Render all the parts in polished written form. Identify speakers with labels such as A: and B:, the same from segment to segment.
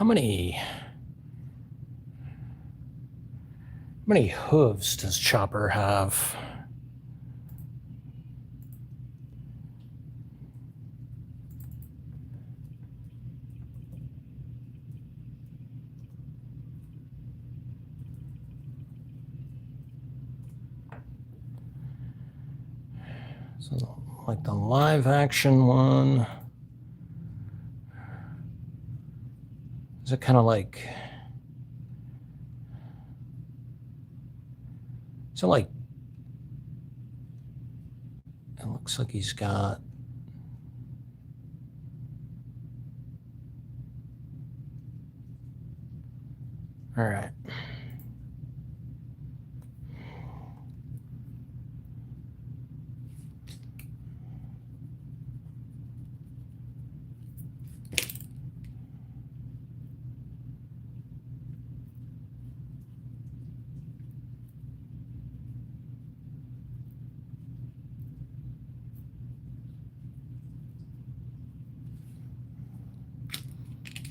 A: How many hooves does Chopper have? So, like the live action one. Is it kind of like... So, like... It looks like he's got... All right.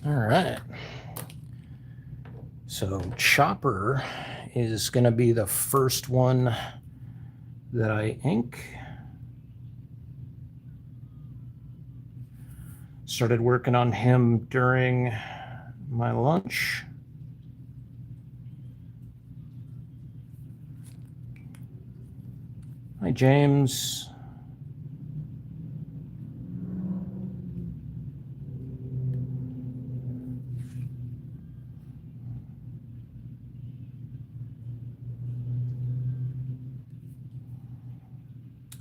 A: All right. So Chopper is going to be the first one that I ink. Started working on him during my lunch. Hi, James.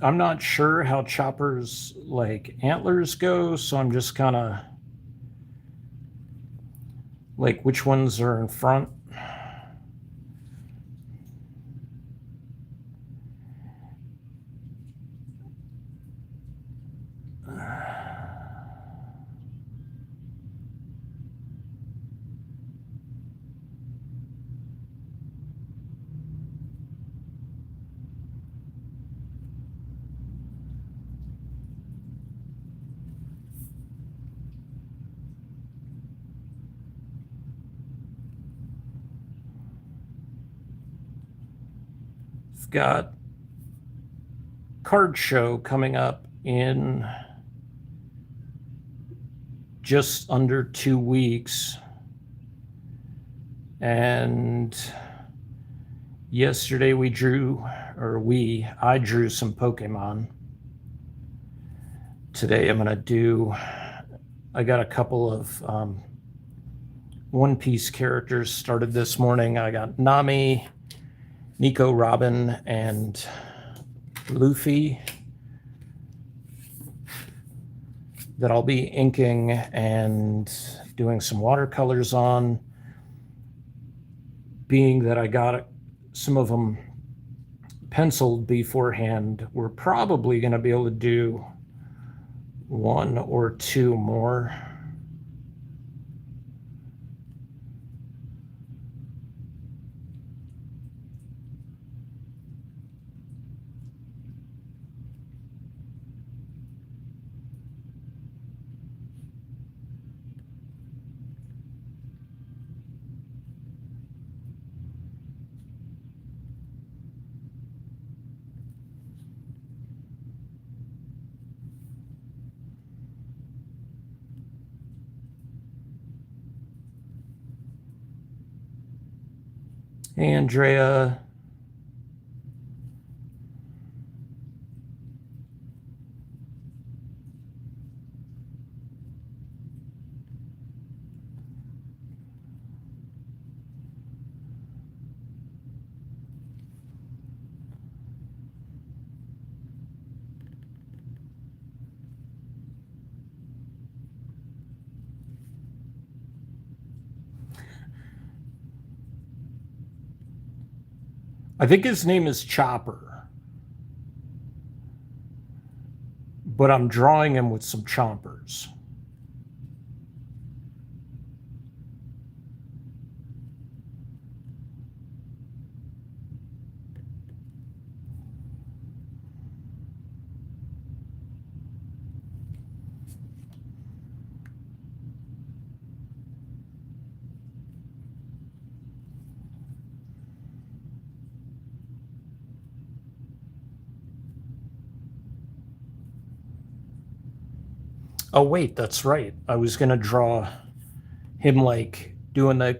A: I'm not sure how Chopper's like antlers go, so I'm just kind of like which ones are in front. I've got card show coming up in just under 2 weeks. And yesterday I drew some Pokemon. Today I got a couple of One Piece characters started this morning. I got Nami, Nico Robin, and Luffy that I'll be inking and doing some watercolors on. Being that I got some of them penciled beforehand, we're probably going to be able to do 1 or 2 more. Hey, Andrea. I think his name is Chopper, but I'm drawing him with some chompers. Oh, wait, that's right. I was going to draw him like doing the.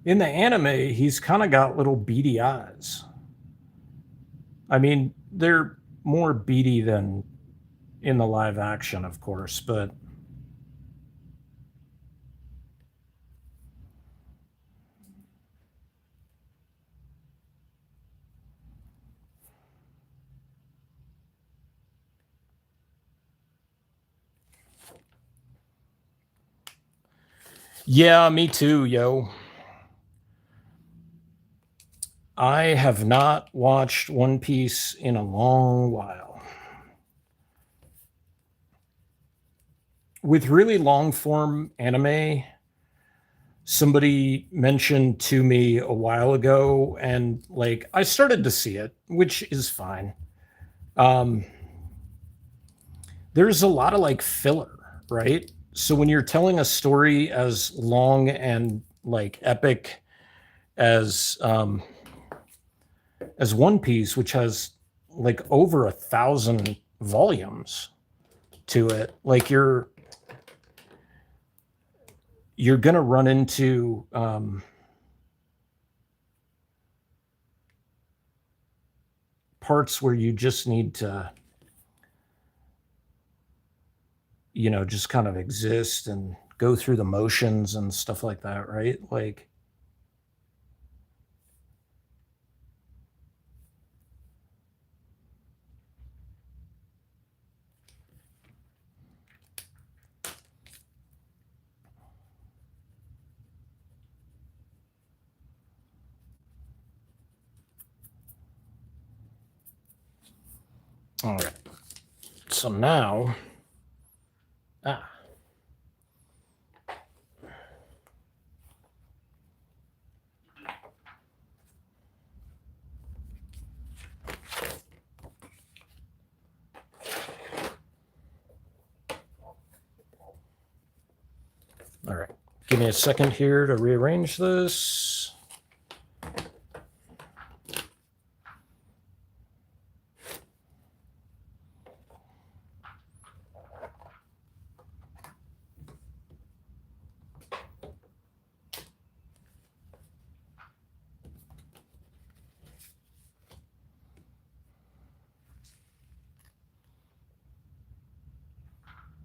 A: In the anime, he's kind of got little beady eyes. I mean, they're more beady than in the live action, of course, but yeah, me too, yo. I have not watched One Piece in a long while. With really long form anime, somebody mentioned to me a while ago, and like I started to see it, which is fine. Um, there's a lot of like filler, right? So when you're telling a story as long and like epic as One Piece, which has like over 1,000 volumes to it, like you're gonna run into parts where you just need to, just kind of exist and go through the motions and stuff like that, right? Like, all right. So now, ah, all right. Give me a second here to rearrange this.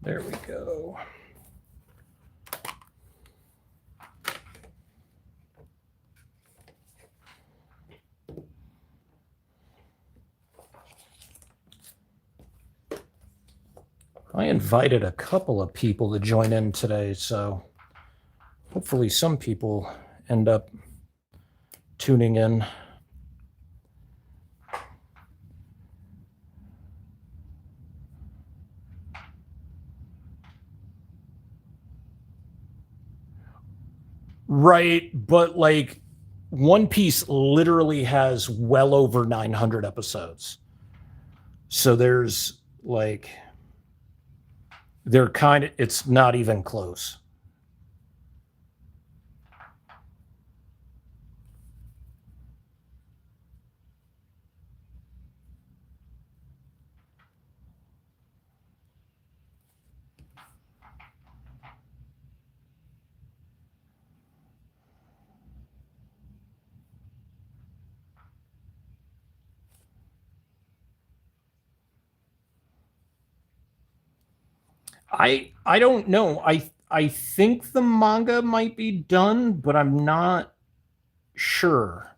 A: There we go. I invited a couple of people to join in today, so hopefully some people end up tuning in. Right, but like One Piece literally has well over 900 episodes. So there's like they're kind of it's not even close. I don't know. I think the manga might be done, but I'm not sure.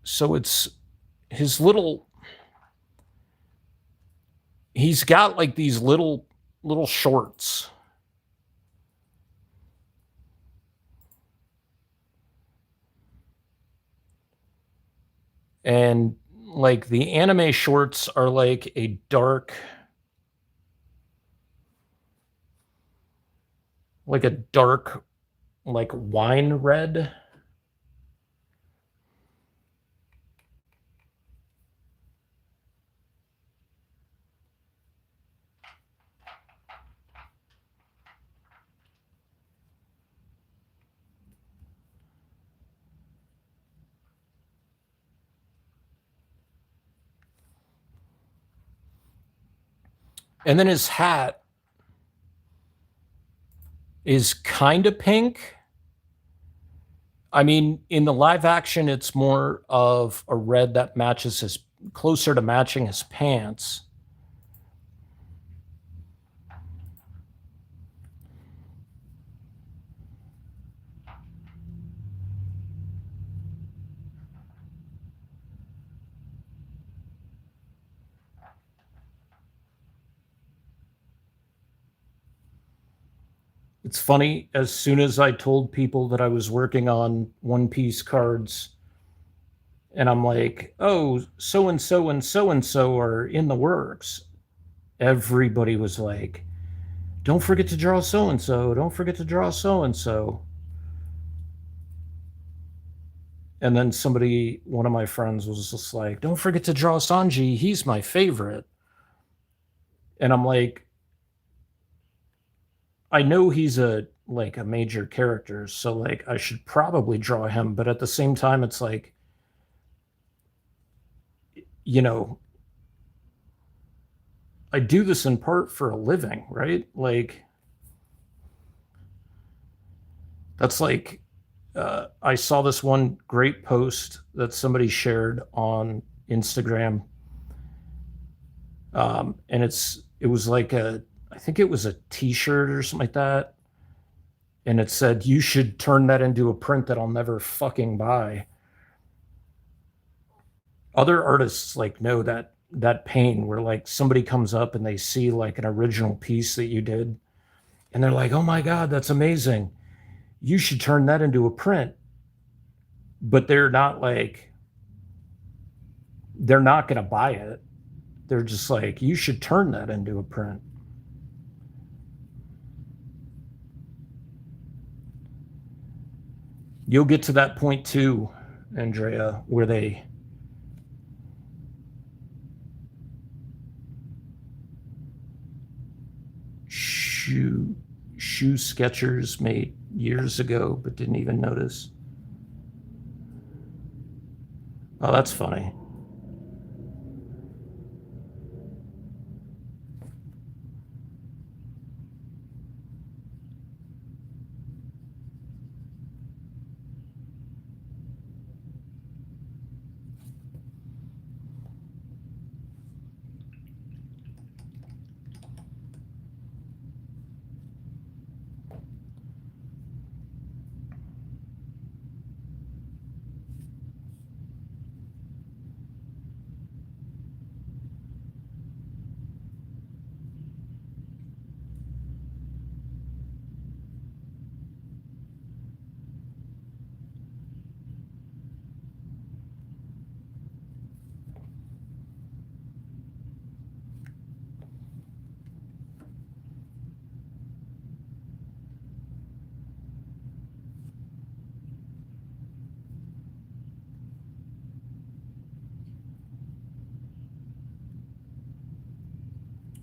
A: So it's his little he's got like these little shorts. And like the anime shorts are like a dark, like wine red. And then his hat is kind of pink. I mean, in the live action, it's more of a red that matches his, closer to matching his pants. It's funny, as soon as I told people that I was working on One Piece cards, and I'm like, oh, so and so and so and so are in the works, everybody was like, don't forget to draw so and so, don't forget to draw so and so. And then somebody, one of my friends, was just like, don't forget to draw Sanji, he's my favorite. And I'm like, I know he's a major character, so like I should probably draw him, but at the same time it's like, you know, I do this in part for a living, right? Like that's like I saw this one great post that somebody shared on Instagram, and it was like I think it was a T-shirt or something like that, and it said, "You should turn that into a print that I'll never fucking buy." Other artists like know that pain where like somebody comes up and they see like an original piece that you did, and they're like, "Oh my god, that's amazing! You should turn that into a print." But they're not going to buy it. They're just like, you should turn that into a print. You'll get to that point too, Andrea, where they shoe sketchers made years ago but didn't even notice. Oh, that's funny.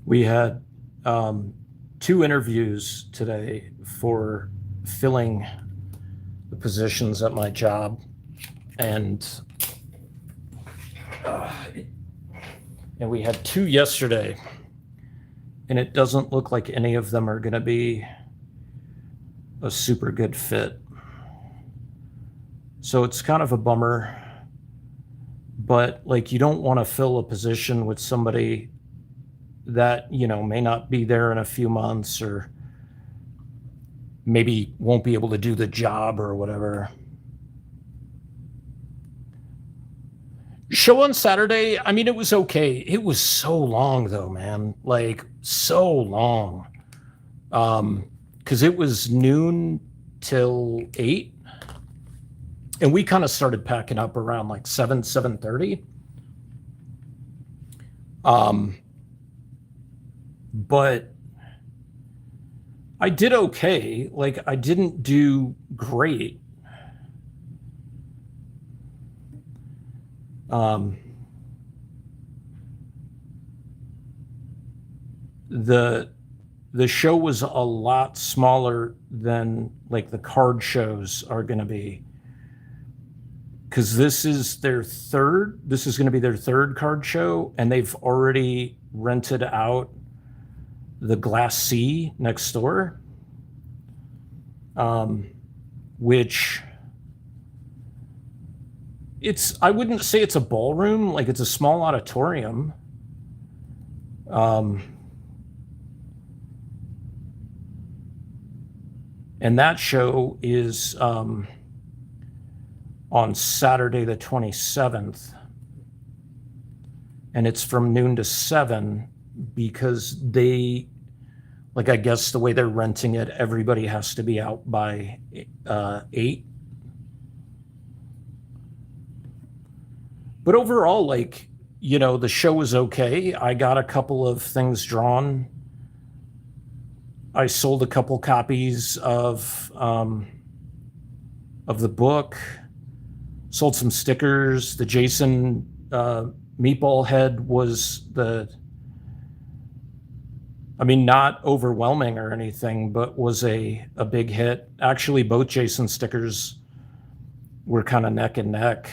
A: We had 2 interviews today for filling the positions at my job, and we had 2 yesterday, and it doesn't look like any of them are going to be a super good fit. So it's kind of a bummer, but like you don't want to fill a position with somebody that, you know, may not be there in a few months or maybe won't be able to do the job or whatever. Show on Saturday, I mean, it was okay. It was so long though, man. Like so long. Because it was noon till 8. And we kind of started packing up around like 7:30. But I did okay. Like I didn't do great. The show was a lot smaller than like the card shows are going to be, because this is going to be their third card show, and they've already rented out the Glass C next door, which I wouldn't say it's a ballroom, like it's a small auditorium. And that show is on Saturday the 27th, and it's from noon to 7, because they, like, I guess the way they're renting it, everybody has to be out by 8. But overall, like, you know, the show was okay. I got a couple of things drawn. I sold a couple copies of the book, sold some stickers. The Jason meatball head was not overwhelming or anything, but was a big hit. Actually, both Jason stickers were kind of neck and neck.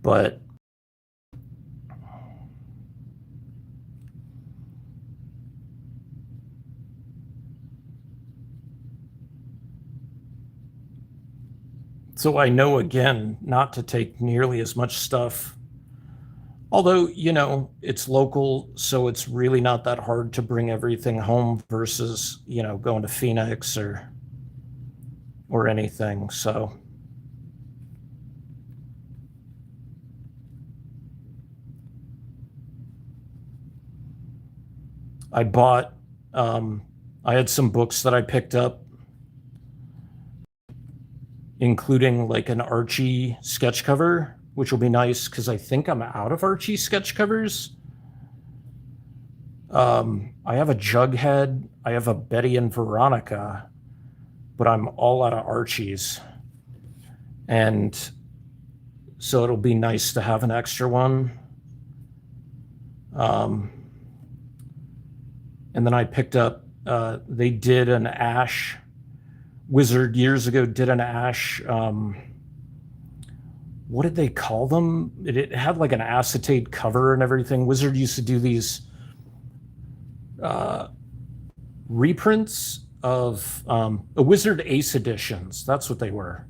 A: But so I know, again, not to take nearly as much stuff. Although, you know, it's local, so it's really not that hard to bring everything home versus, you know, going to Phoenix or anything. So I bought, I had some books that I picked up, including like an Archie sketch cover, which will be nice because I think I'm out of Archie sketch covers. I have a Jughead, I have a Betty and Veronica, but I'm all out of Archies. And so it'll be nice to have an extra one. And then I picked up, they did an Ash, Wizard years ago did an Ash, what did they call them? It had like an acetate cover and everything. Wizard used to do these reprints of a Wizard Ace editions. That's what they were.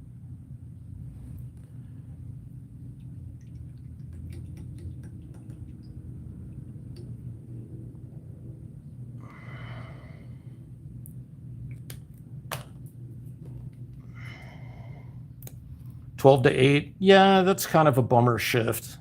A: $12 to $8. Yeah, that's kind of a bummer shift.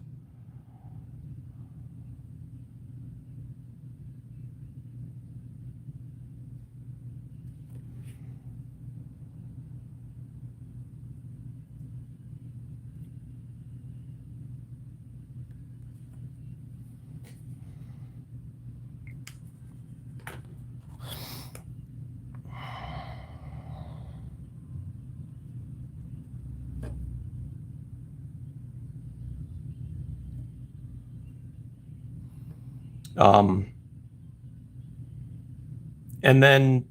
A: And then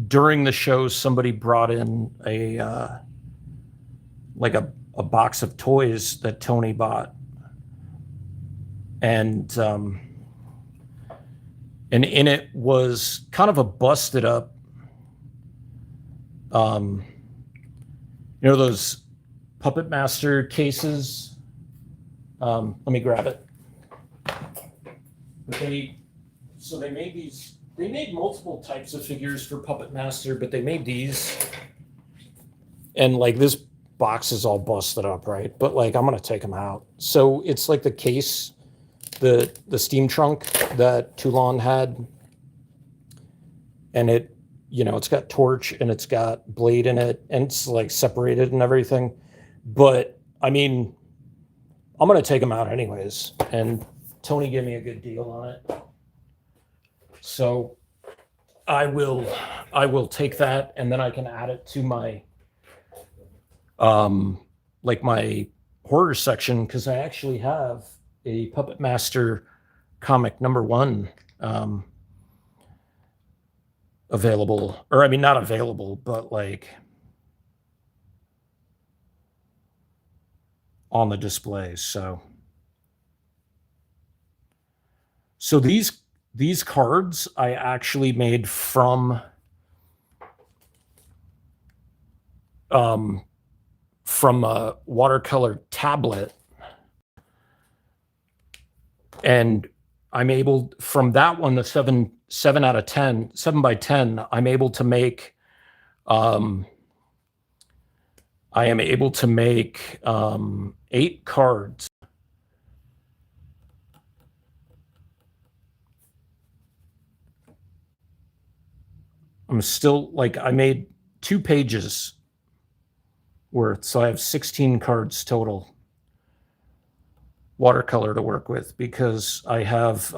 A: during the show, somebody brought in a box of toys that Tony bought, and in it was kind of a busted up, you know, those Puppet Master cases. Let me grab it. They made these they made multiple types of figures for Puppet Master, but they made these. And like this box is all busted up, right? But like I'm gonna take them out. So it's like the case, the steam trunk that Toulon had, and it, you know, it's got torch and it's got blade in it, and it's like separated and everything. But I mean, I'm gonna take them out anyways. And Tony gave me a good deal on it, so I will take that, and then I can add it to my like my horror section, because I actually have a Puppet Master comic #1 available, or I mean not available, but like on the display. So these cards I actually made from a watercolor tablet, and I'm able, from that one, the 7 out of 10, 7 by 10, I'm able to make I am able to make 8 cards. I'm still like, I made 2 pages worth, so I have 16 cards total watercolor to work with, because I have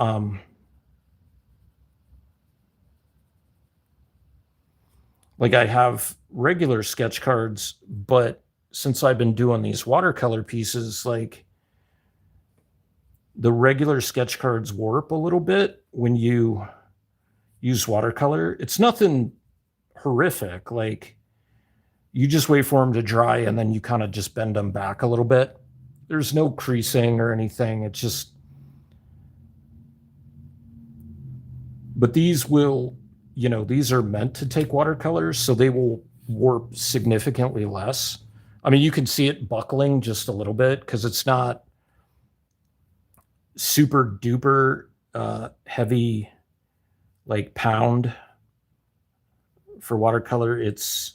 A: like I have regular sketch cards, but since I've been doing these watercolor pieces, like the regular sketch cards warp a little bit when you use watercolor. It's nothing horrific. Like you just wait for them to dry and then you kind of just bend them back a little bit. There's no creasing or anything. It's just, but these will, you know, these are meant to take watercolors, so they will warp significantly less. I mean, you can see it buckling just a little bit because it's not super duper heavy, like pound for watercolor. It's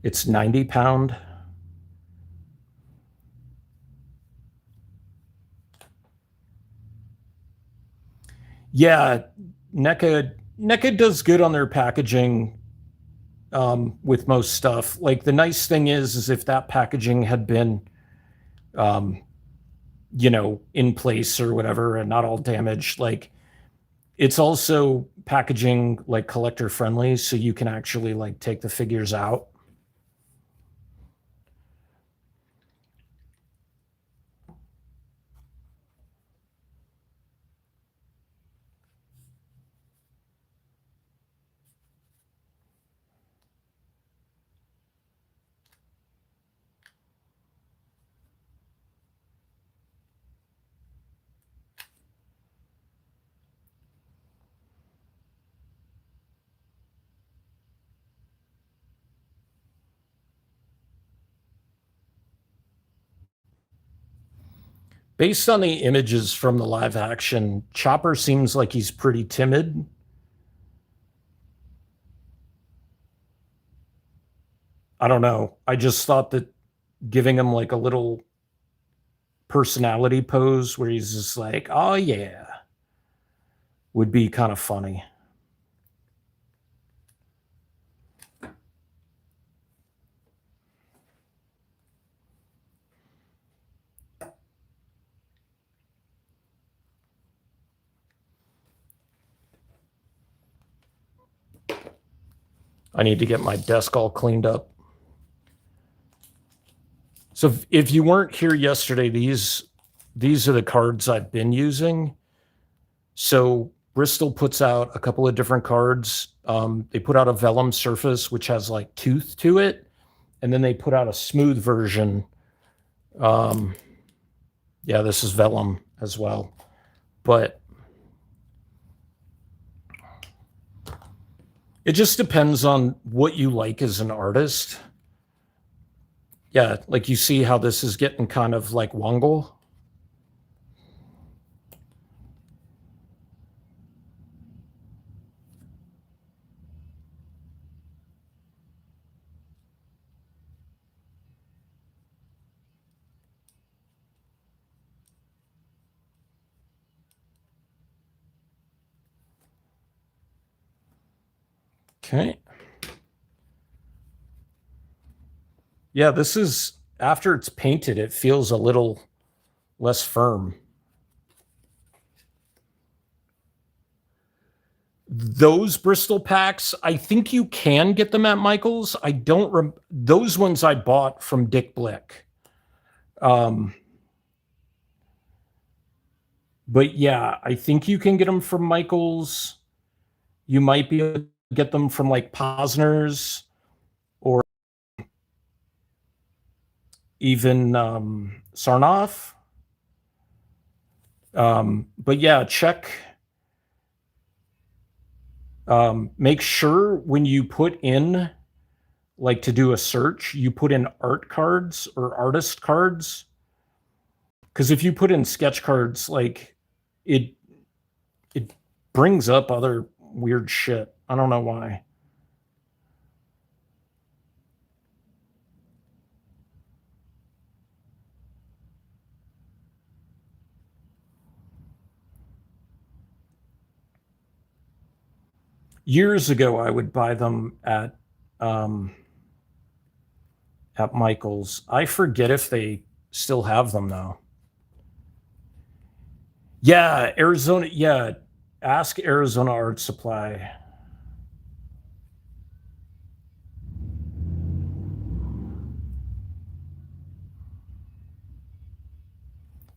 A: 90 pound. Yeah, NECA does good on their packaging with most stuff. Like the nice thing is if that packaging had been, you know, in place or whatever and not all damaged, like it's also packaging like collector friendly, so you can actually like take the figures out. Based on the images from the live action, Chopper seems like he's pretty timid. I don't know. I just thought that giving him like a little personality pose where he's just like, oh yeah, would be kind of funny. I need to get my desk all cleaned up. So if you weren't here yesterday, these are the cards I've been using. So Bristol puts out a couple of different cards. They put out a vellum surface, which has like tooth to it. And then they put out a smooth version. Yeah, this is vellum as well. But it just depends on what you like as an artist. Yeah, like you see how this is getting kind of like wongle. Okay. Yeah, this is, after it's painted, it feels a little less firm. Those Bristol packs, I think you can get them at Michael's. I don't those ones I bought from Dick Blick. But yeah, I think you can get them from Michael's. You might be able to get them from like Posner's or even Sarnoff. But yeah, check. Make sure when you put in, like, to do a search, you put in art cards or artist cards. Because if you put in sketch cards, like, it brings up other weird shit. I don't know why. Years ago, I would buy them at Michael's. I forget if they still have them though. Yeah, Arizona. Yeah, ask Arizona Art Supply.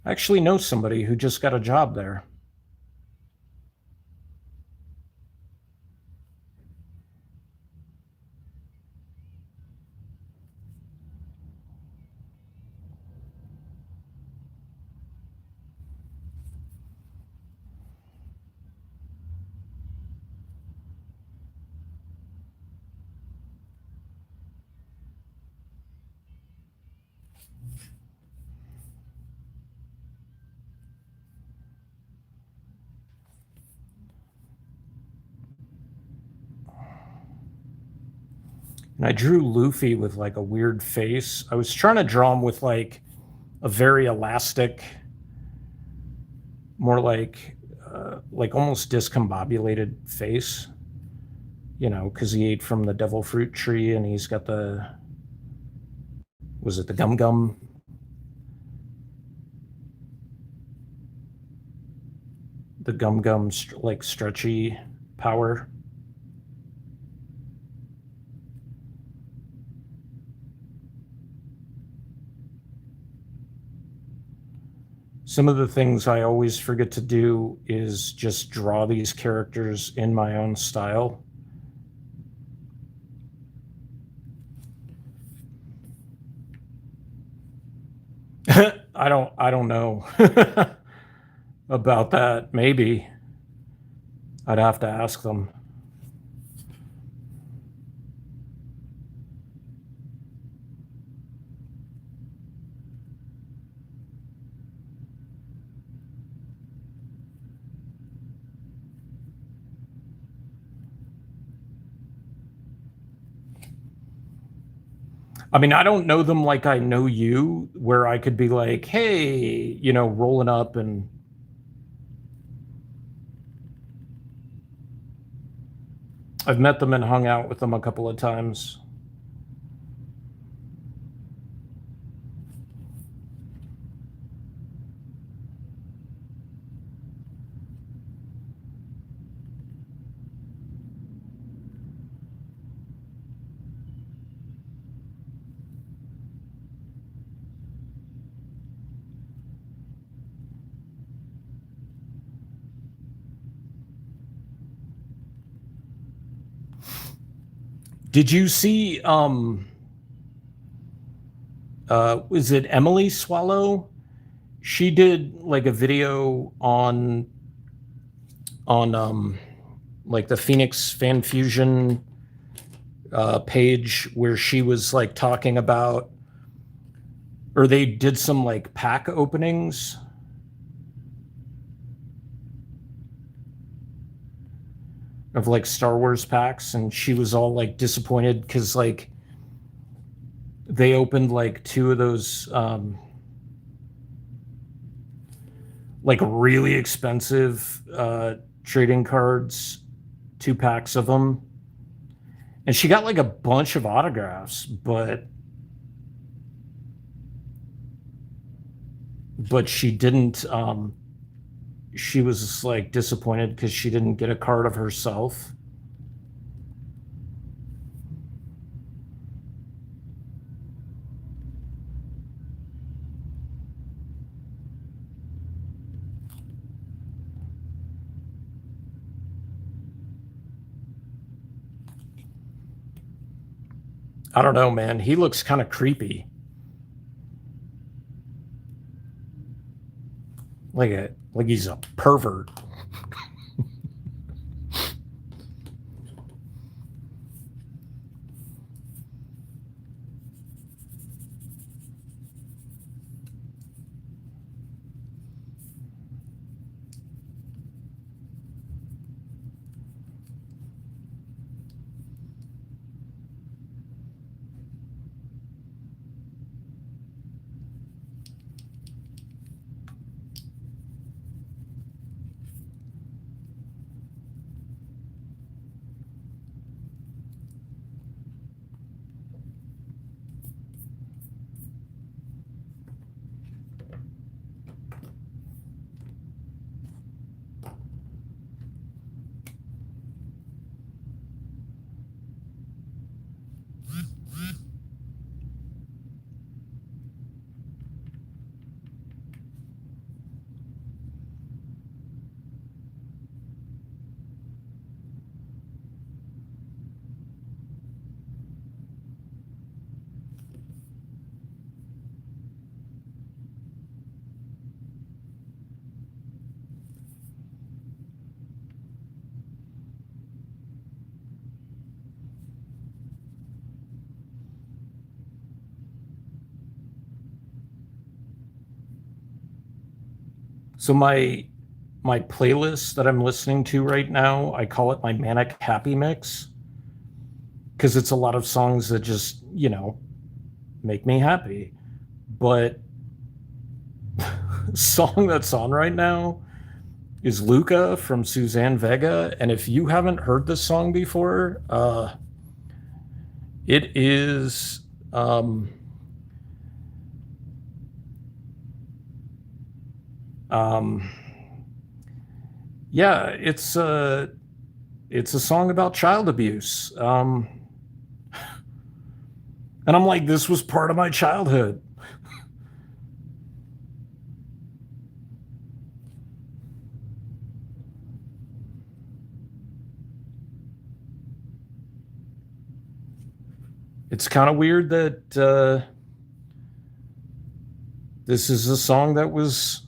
A: I actually know somebody who just got a job there. And I drew Luffy with like a weird face. I was trying to draw him with like a very elastic, more like almost discombobulated face, you know, because he ate from the devil fruit tree and he's got the, was it the gum gum? The gum gum, like stretchy power. Some of the things I always forget to do is just draw these characters in my own style. I don't know about that. Maybe I'd have to ask them. I mean, I don't know them like I know you, where I could be like, hey, you know, rolling up and I've met them and hung out with them a couple of times. Did you see is it Emily Swallow? She did like a video on like the Phoenix Fan Fusion page where she was like talking about, or they did some like pack openings of like Star Wars packs, and she was all like disappointed because like they opened like two of those like really expensive trading cards, 2 packs of them, And she got like a bunch of autographs, but she didn't she was just like disappointed because she didn't get a card of herself. I don't know, man. He looks kind of creepy. Like he's a pervert. So my playlist that I'm listening to right now, I call it my manic happy mix because it's a lot of songs that just, make me happy. But song that's on right now is Luca from Suzanne Vega, and if you haven't heard this song before, it is um yeah, it's a song about child abuse. And I'm like, this was part of my childhood. It's kind of weird that this is a song that was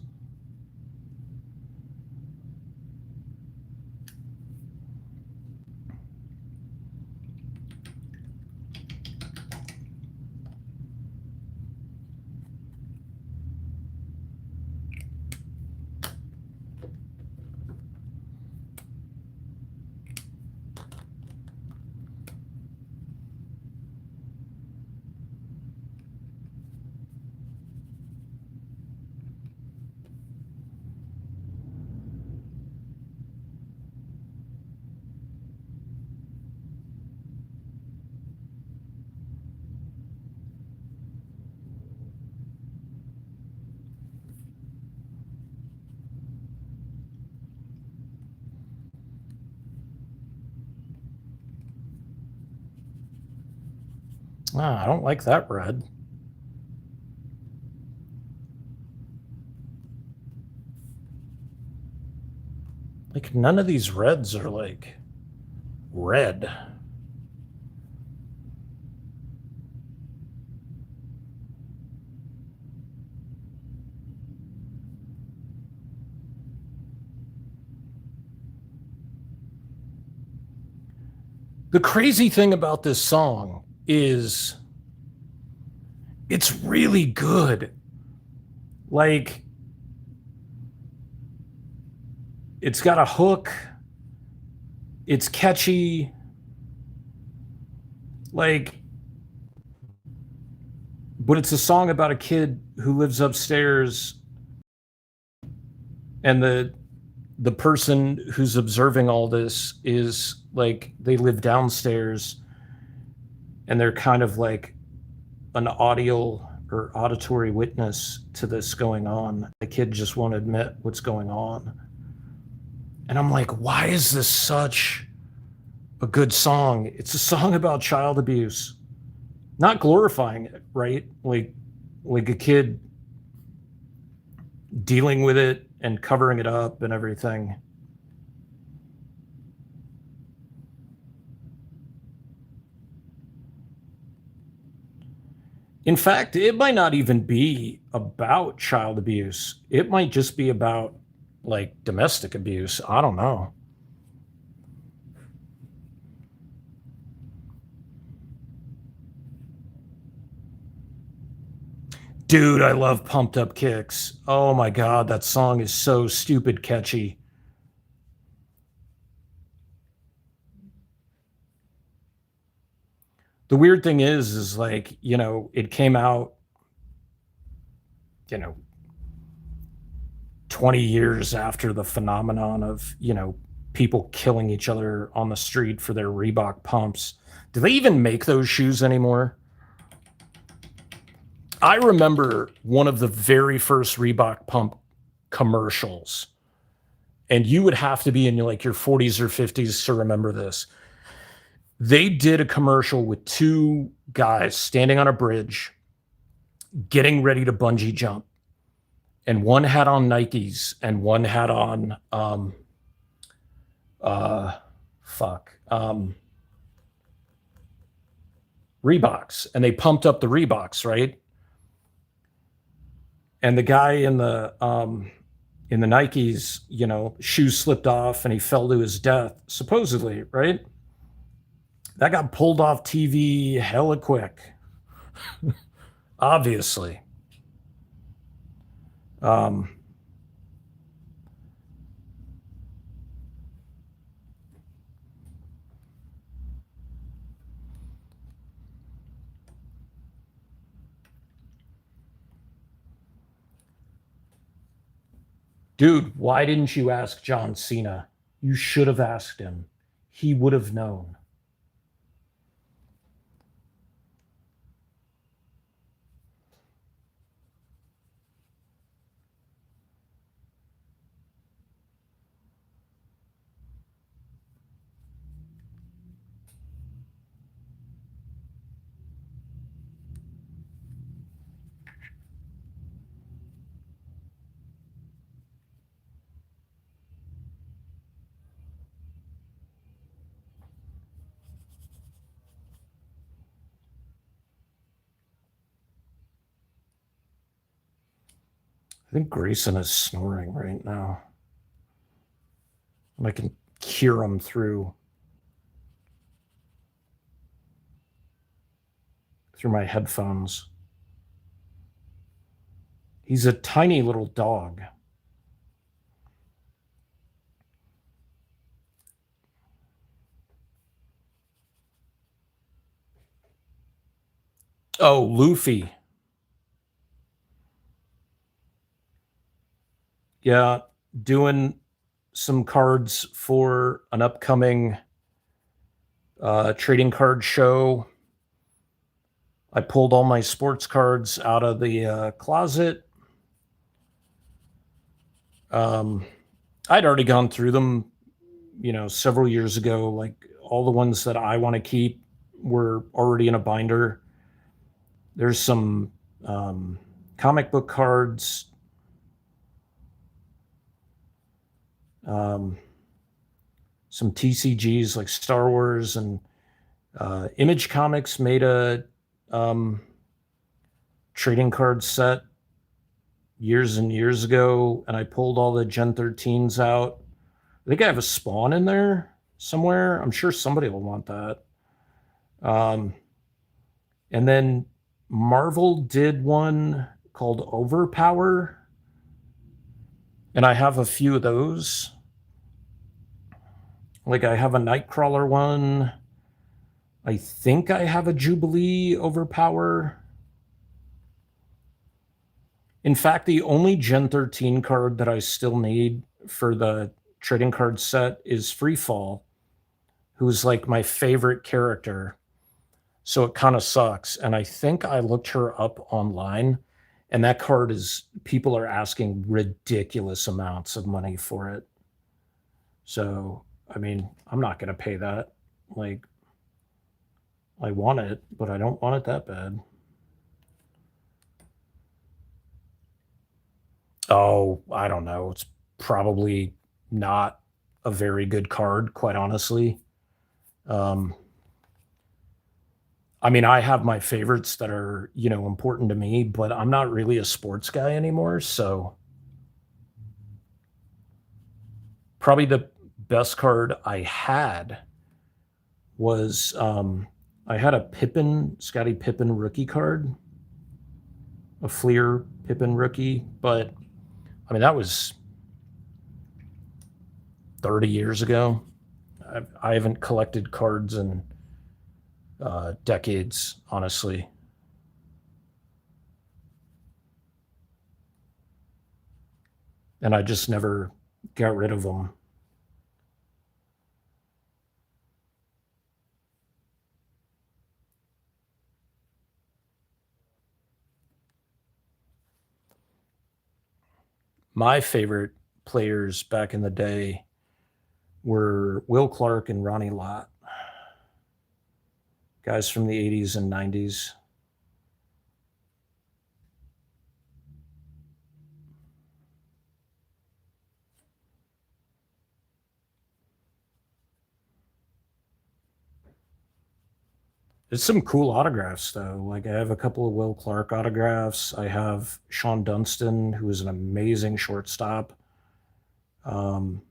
A: I don't like that red. Like none of these reds are like red. The crazy thing about this song is it's really good. Like, it's got a hook, it's catchy. Like, but it's a song about a kid who lives upstairs, and the person who's observing all this is like they live downstairs, and they're kind of like an audio or auditory witness to this going on. The kid just won't admit what's going on. And I'm like, why is this such a good song? It's a song about child abuse, not glorifying it, right? Like a kid dealing with it and covering it up and everything. In fact, it might not even be about child abuse. It might just be about like domestic abuse. I don't know. Dude, I love Pumped Up Kicks. Oh my God, that song is so stupid catchy. The weird thing is like, it came out, you know, 20 years after the phenomenon of, people killing each other on the street for their Reebok pumps. Do they even make those shoes anymore? I remember one of the very first Reebok pump commercials, and you would have to be in like your 40s or 50s to remember this. They did a commercial with two guys standing on a bridge getting ready to bungee jump, and one had on Nikes and one had on Reeboks, and they pumped up the Reeboks, right? And the guy in the Nikes, shoes slipped off and he fell to his death, supposedly, right? That got pulled off TV hella quick, obviously. Dude, why didn't you ask John Cena? You should have asked him. He would have known. I think Grayson is snoring right now. And I can hear him through my headphones. He's a tiny little dog. Oh, Luffy. Yeah, doing some cards for an upcoming trading card show. I pulled all my sports cards out of the closet. I'd already gone through them, several years ago. Like all the ones that I want to keep were already in a binder. There's some comic book cards. Some TCGs like Star Wars, and Image Comics made a trading card set years and years ago, and I pulled all the Gen 13s out. I think I have a Spawn in there somewhere. I'm sure somebody will want that. And then Marvel did one called Overpower, and I have a few of those. Like I have a Nightcrawler one. I think I have a Jubilee Overpower. In fact, the only Gen 13 card that I still need for the trading card set is Freefall, who's like my favorite character. So it kind of sucks. And I think I looked her up online, and that card is people are asking ridiculous amounts of money for it. So, I mean, I'm not going to pay that. Like, I want it, but I don't want it that bad. Oh, I don't know. It's probably not a very good card, quite honestly. Um, I mean, I have my favorites that are, important to me, but I'm not really a sports guy anymore. So probably the best card I had was I had a Scottie Pippen rookie card, a Fleer Pippen rookie, but I mean that was 30 years ago. I haven't collected cards in decades, honestly. And I just never got rid of them. My favorite players back in the day were Will Clark and Ronnie Lott, guys from the 80s and 90s. It's some cool autographs, though. Like, I have a couple of Will Clark autographs. I have Sean Dunston, who is an amazing shortstop. Um,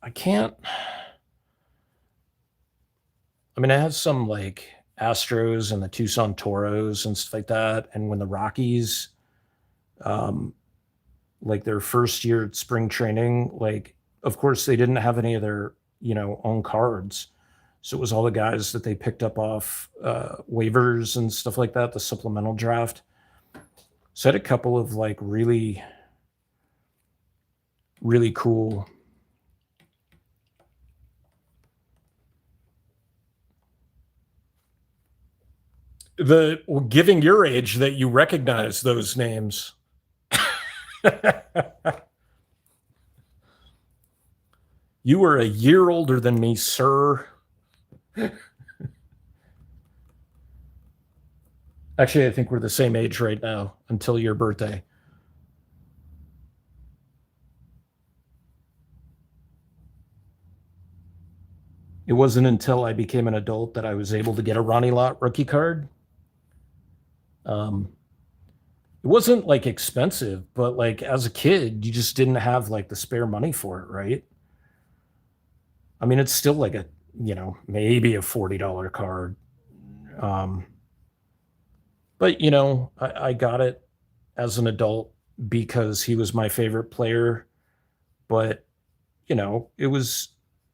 A: I can't. I mean, I have some like Astros and the Tucson Toros and stuff like that. And when the Rockies, um, like their first year at spring training, like, of course, they didn't have any of their, own cards. So it was all the guys that they picked up off waivers and stuff like that, the supplemental draft. So I had a couple of like really, really cool. Giving your age that you recognize those names. You were a year older than me, sir. Actually, I think we're the same age right now until your birthday. It wasn't until I became an adult that I was able to get a Ronnie Lott rookie card. It wasn't like expensive, but like as a kid, you just didn't have like the spare money for it, right? I mean, it's still like maybe a $40 card. Um, but I got it as an adult because he was my favorite player. But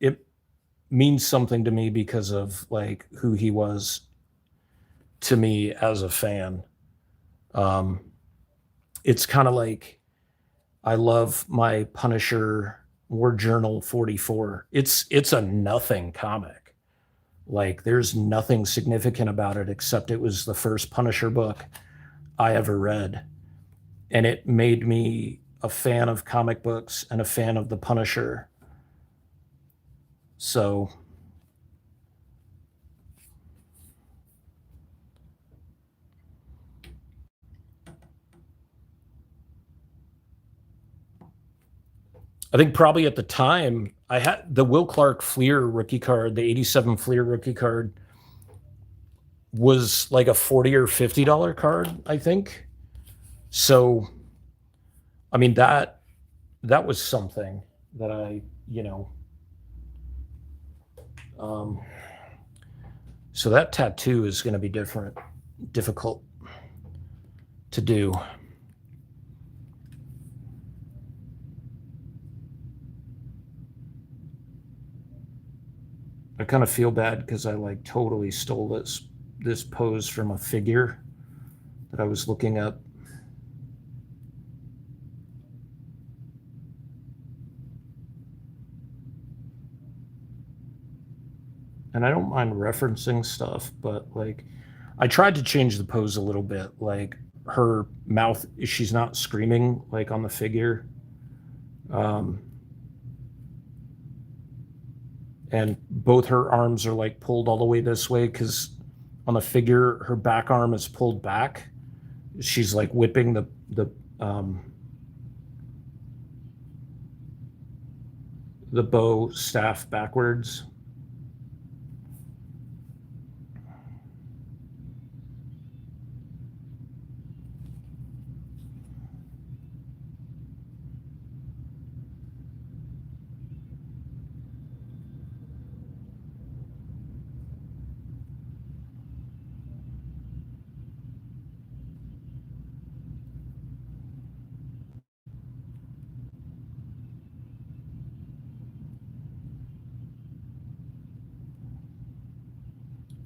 A: it means something to me because of like who he was to me as a fan. Um, it's kind of like I love my Punisher War Journal 44. It's a nothing comic. Like there's nothing significant about it except it was the first Punisher book I ever read. And it made me a fan of comic books and a fan of the Punisher. So I think probably at the time I had the Will Clark Fleer rookie card, the 87 Fleer rookie card was like a 40 or $50 card, I think. So I mean that was something that um so that tattoo is going to be difficult to do. I kind of feel bad because I like totally stole this pose from a figure that I was looking up. and I don't mind referencing stuff, but like I tried to change the pose a little bit. Like her mouth, she's not screaming like on the figure. Um, and both her arms are like pulled all the way this way because on the figure, her back arm is pulled back. She's like whipping the bow staff backwards.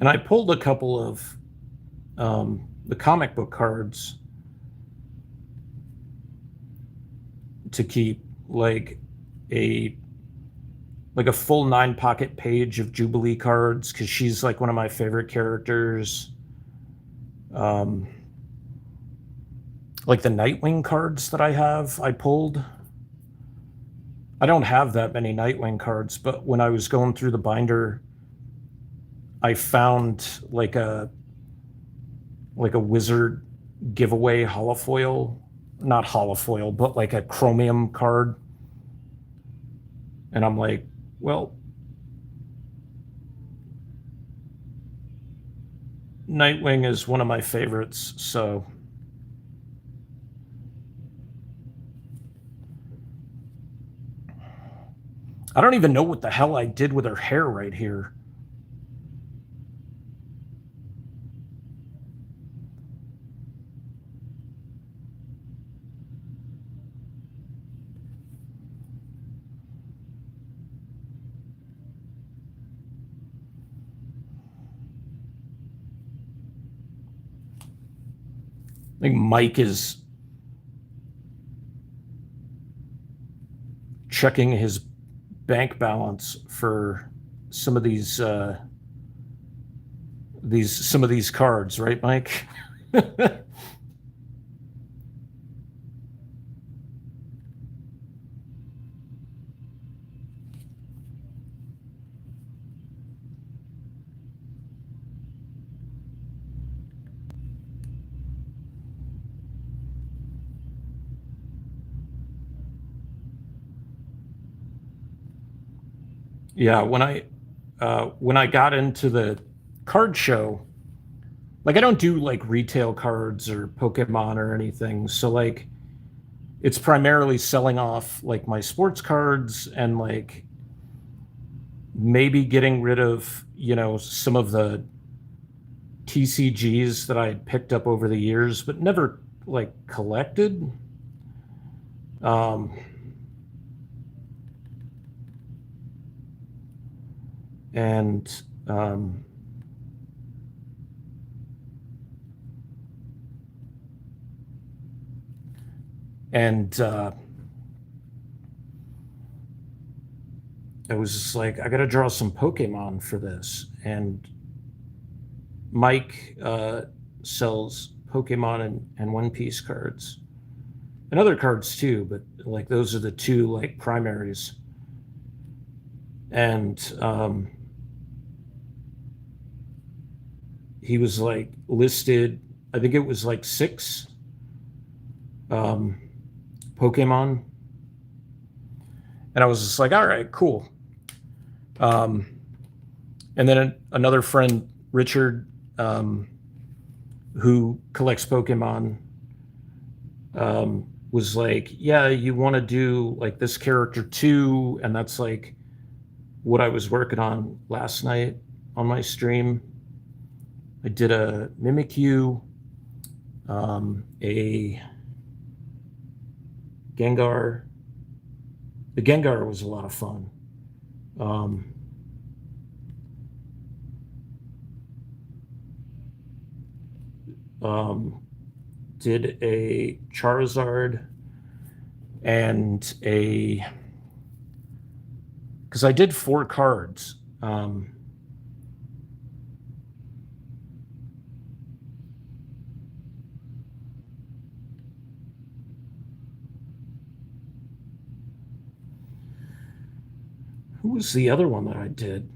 A: And I pulled a couple of the comic book cards to keep a like a full 9-pocket page of Jubilee cards because she's like one of my favorite characters. Like the Nightwing cards that I have, I pulled. I don't have that many Nightwing cards, but when I was going through the binder, I found like a wizard giveaway holofoil, not holofoil, but like a chromium card. And I'm like, well, Nightwing is one of my favorites, so I don't even know what the hell I did with her hair right here. I think Mike is checking his bank balance for some of these cards, right, Mike? Yeah, when I got into the card show, like I don't do like retail cards or Pokemon or anything. So like it's primarily selling off like my sports cards and like maybe getting rid of, some of the TCGs that I had picked up over the years, but never like collected. Um, and and I was just like, I got to draw some Pokemon for this. And Mike sells Pokemon and One Piece cards and other cards too, but like those are the two like primaries. And he was like listed, I think it was like 6 Pokemon. And I was just like, all right, cool. And then another friend, Richard, who collects Pokemon, was like, yeah, you want to do like this character too. And that's like what I was working on last night on my stream. I did a Mimikyu, a Gengar. The Gengar was a lot of fun. Did a Charizard and because I did 4 cards. Who was the other one that I did?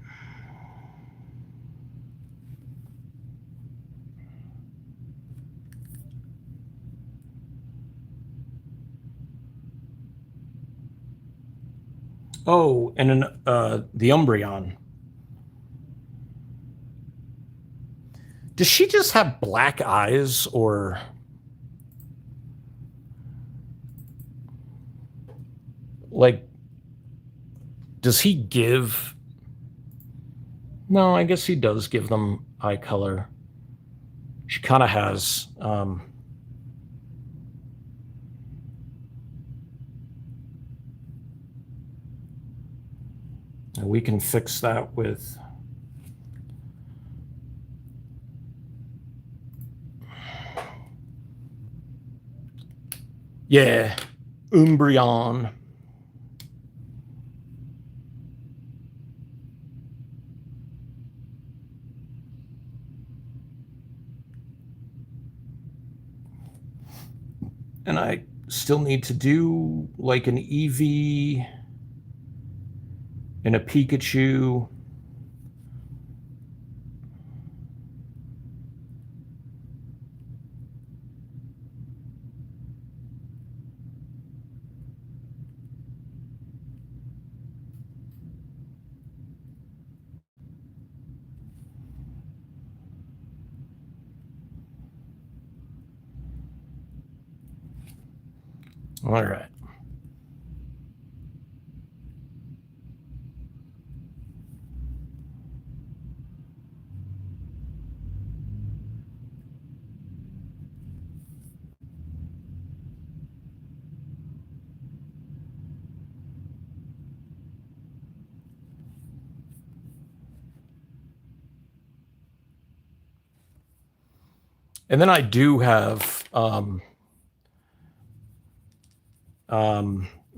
A: Oh, and the Umbreon. Does she just have black eyes, or like does he give? No, I guess he does give them eye color. She kind of has. And we can fix that with. Yeah, Umbreon. And I still need to do like an Eevee and a Pikachu. All right. And then I do have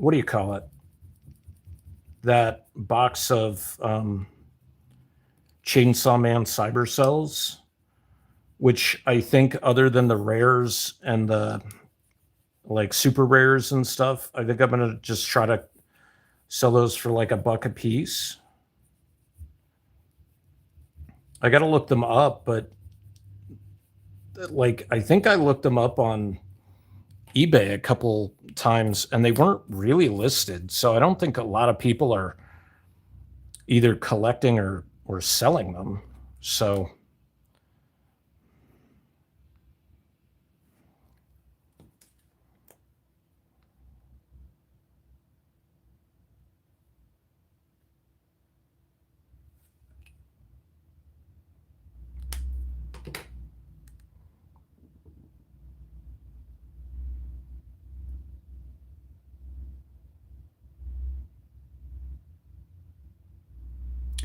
A: what do you call it? That box of Chainsaw Man cyber cells, which I think other than the rares and the like super rares and stuff, I think I'm gonna just try to sell those for like $1 a piece. I gotta look them up, but like I think I looked them up on eBay a couple times and they weren't really listed. So I don't think a lot of people are either collecting or selling them. So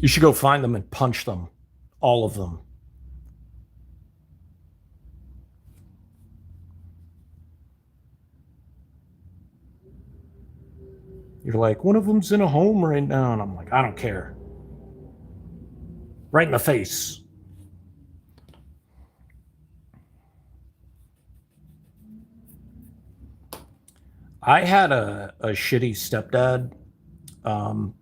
A: you should go find them and punch them, all of them. You're like, one of them's in a home right now. And I'm like, I don't care. Right in the face. I had a shitty stepdad. Um,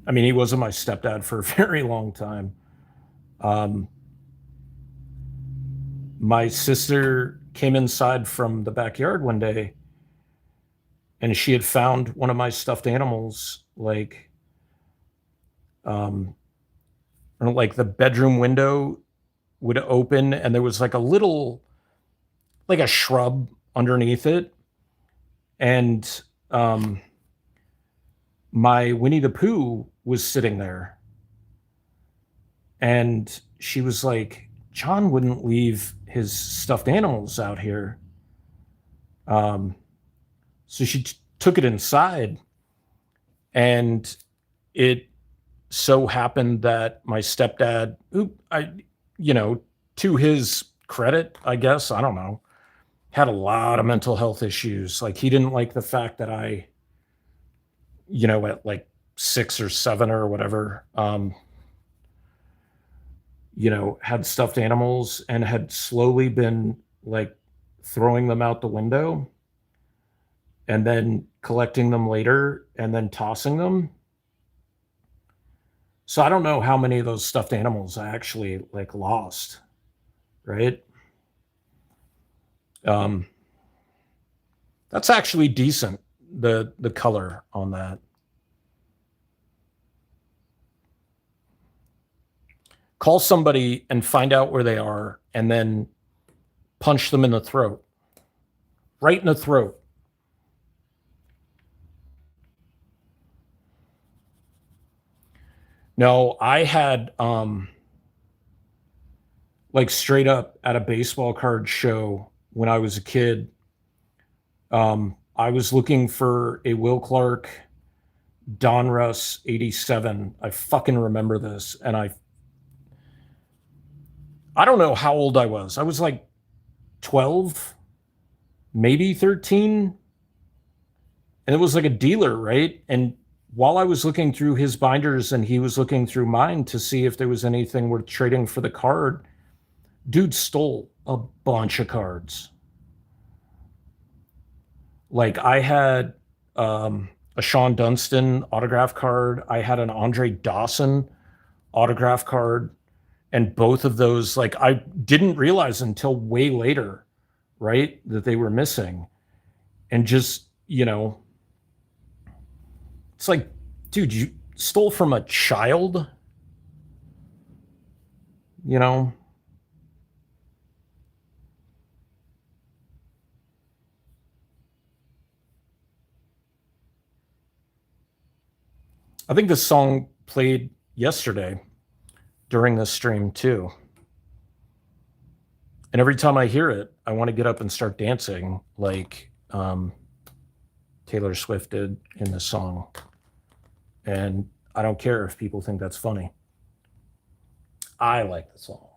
A: I mean, he wasn't my stepdad for a very long time. Um, my sister came inside from the backyard one day and she had found one of my stuffed animals, um, like the bedroom window would open and there was like a little, like a shrub underneath it. And my Winnie the Pooh was sitting there. And she was like, John wouldn't leave his stuffed animals out here. So she took it inside. And it so happened that my stepdad, who to his credit, I guess, I don't know, had a lot of mental health issues. Like he didn't like the fact that I, at like 6 or 7 or whatever, had stuffed animals and had slowly been like throwing them out the window and then collecting them later and then tossing them. So I don't know how many of those stuffed animals I actually like lost, right? Um, that's actually decent. The color on that. Call somebody and find out where they are, and then punch them in the throat, right in the throat. No, I had like straight up at a baseball card show when I was a kid. I was looking for a Will Clark Donruss 87. I fucking remember this. And I don't know how old I was. I was like 12, maybe 13. And it was like a dealer, right? And while I was looking through his binders and he was looking through mine to see if there was anything worth trading for the card, dude stole a bunch of cards. Like I had a Sean Dunston autograph card. I had an Andre Dawson autograph card. And both of those, like I didn't realize until way later, right, that they were missing. And just, it's like, dude, you stole from a child, you know? I think this song played yesterday during this stream too. And every time I hear it, I want to get up and start dancing like Taylor Swift did in this song. And I don't care if people think that's funny. I like the song.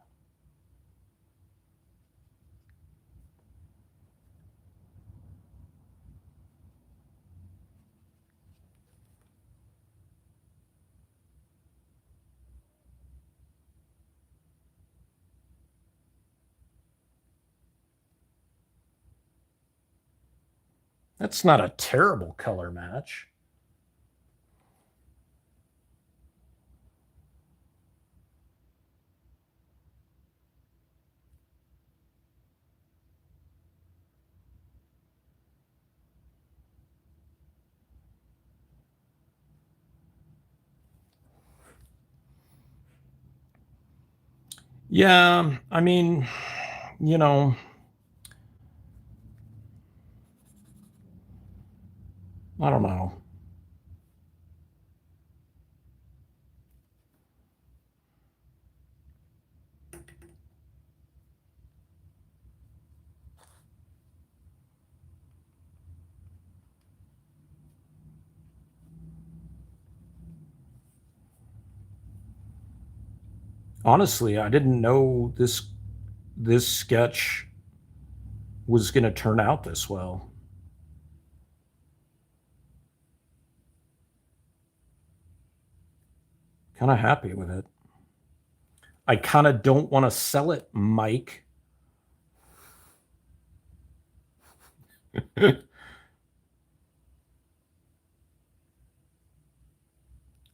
A: That's not a terrible color match. Yeah, I mean, you know, I don't know. Honestly, I didn't know this sketch was going to turn out this well. Kind of happy with it. I kind of don't want to sell it, Mike. I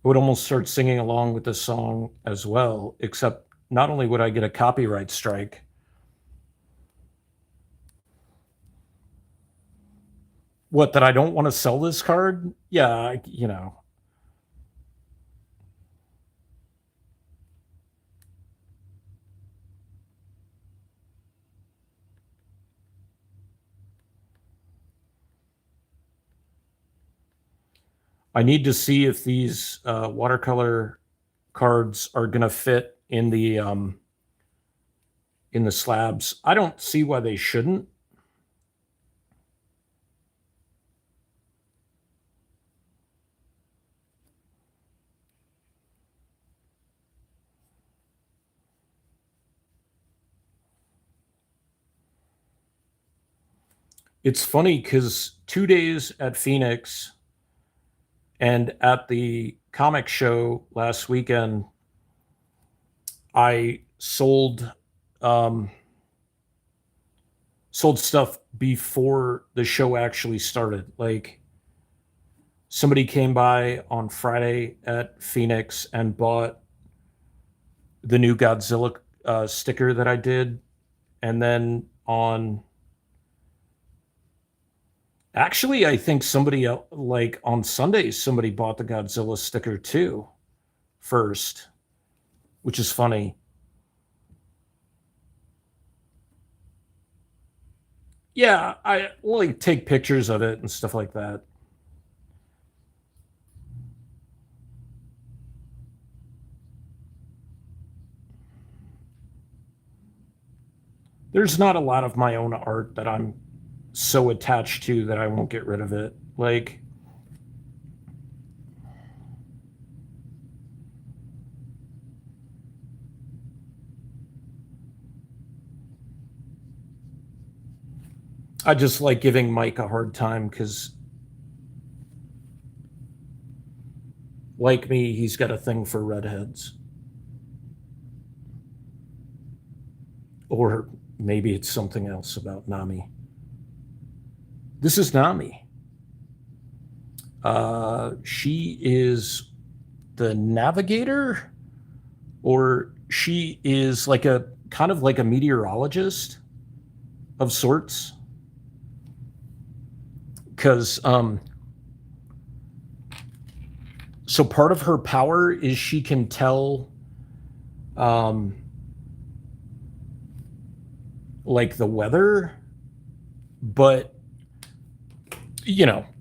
A: would almost start singing along with this song as well, except not only would I get a copyright strike. What, that I don't want to sell this card? Yeah, I need to see if these watercolor cards are going to fit in the slabs. I don't see why they shouldn't. It's funny because 2 days at Phoenix and at the comic show last weekend, I sold stuff before the show actually started. Like, somebody came by on Friday at Phoenix and bought the new Godzilla sticker that I did. And then actually, I think somebody else, like on Sundays, somebody bought the Godzilla sticker too first, which is funny. Yeah, I like take pictures of it and stuff like that. There's not a lot of my own art that I'm so attached to that I won't get rid of it. Like, I just like giving Mike a hard time because, like me, he's got a thing for redheads. Or maybe it's something else about Nami. This is Nami. She is the navigator, or she is like a kind of like a meteorologist of sorts. Because so part of her power is she can tell like the weather, but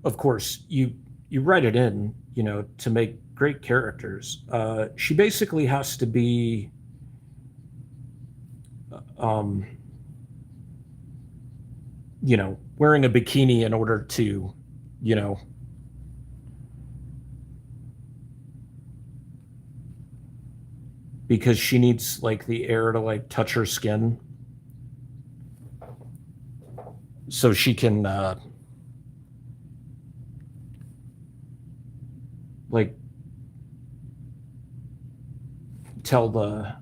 A: of course you write it in, to make great characters. She basically has to be wearing a bikini in order to, because she needs like the air to like touch her skin so she can like tell the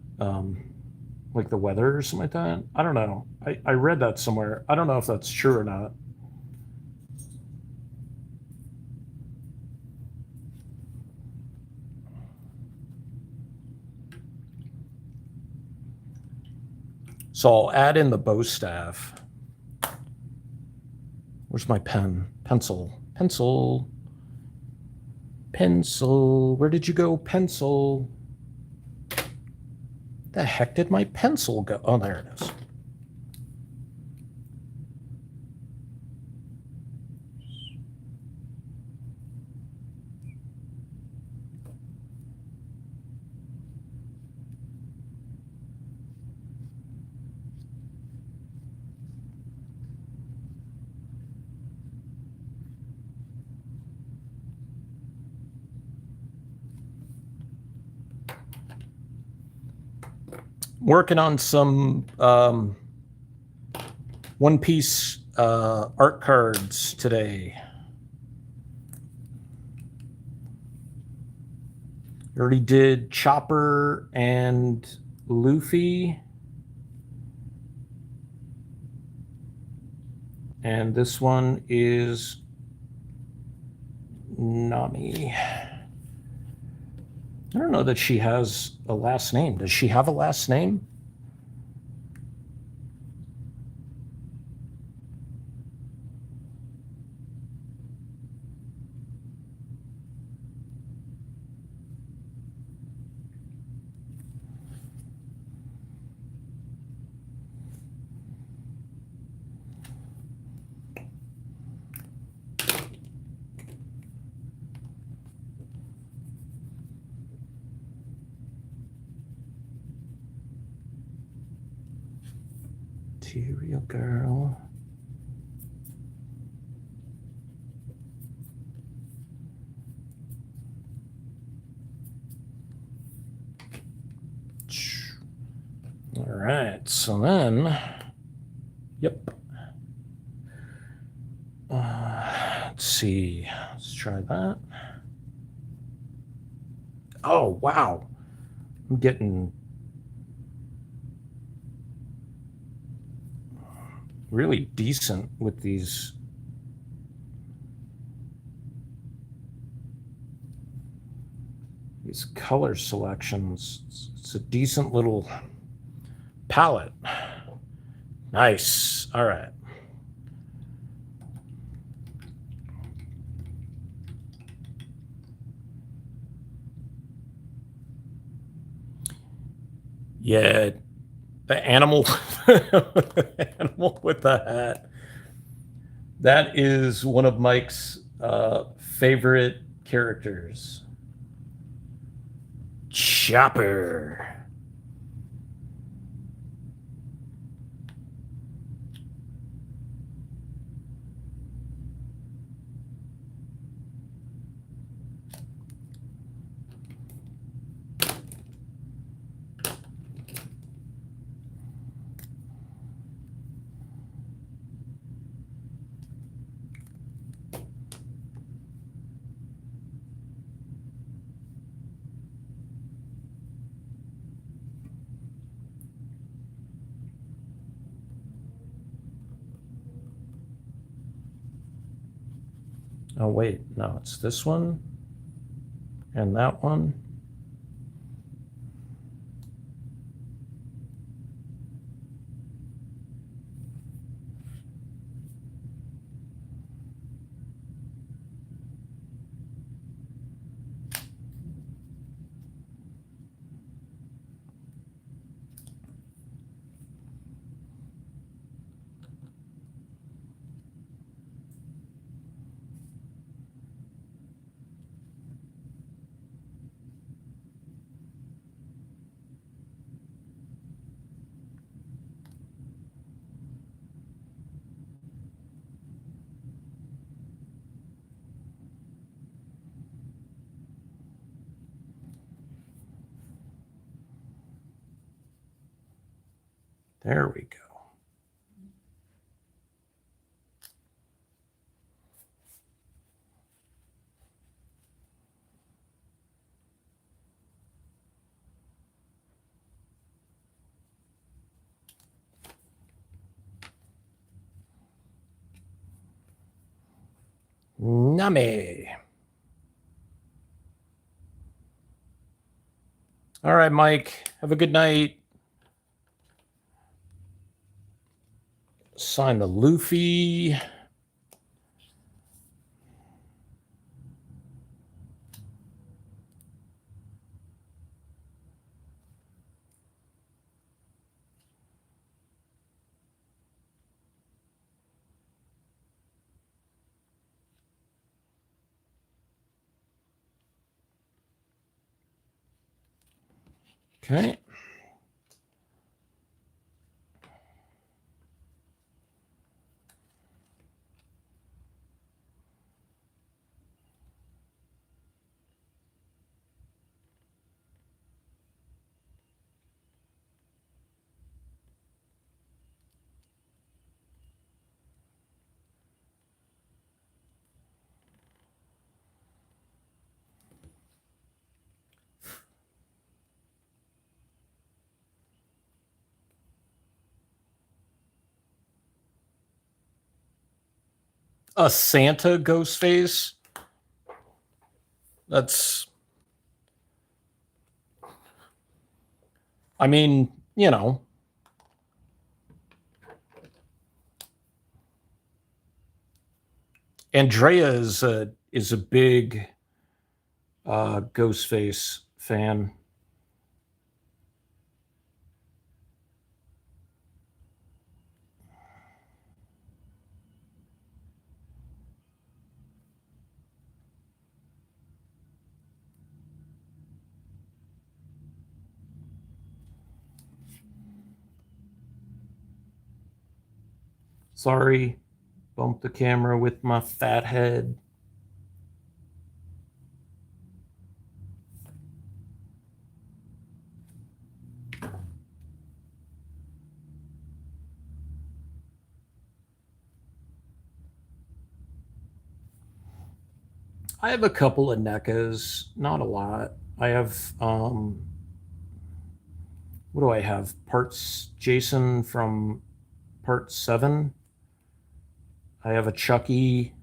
A: like the weather or something like that. I don't know. I read that somewhere. I don't know if that's true or not. So I'll add in the bow staff. Where's my pen? Pencil. Where did you go, pencil? The heck did my pencil go? Oh, there it is. Working on some One Piece art cards today. Already did Chopper and Luffy. And this one is Nami. I don't know that she has a last name. Does she have a last name? Material girl. All right, so then, yep. Let's see. Let's try that. Oh, wow. I'm getting really decent with these. These color selections. It's a decent little palette. Nice. All right. Yeah, the animal, animal with the hat. That is one of Mike's favorite characters. Chopper. Oh, wait, no, it's this one and that one. There we go. Name. All right, Mike. Have a good night. Sign the Luffy. Okay. A Santa ghost face. That's, I mean, you know, Andrea is a big Ghostface fan. Sorry, bumped the camera with my fat head. I have a couple of NECAs, not a lot. I have what do I have? Parts Jason from part 7. I have a Chucky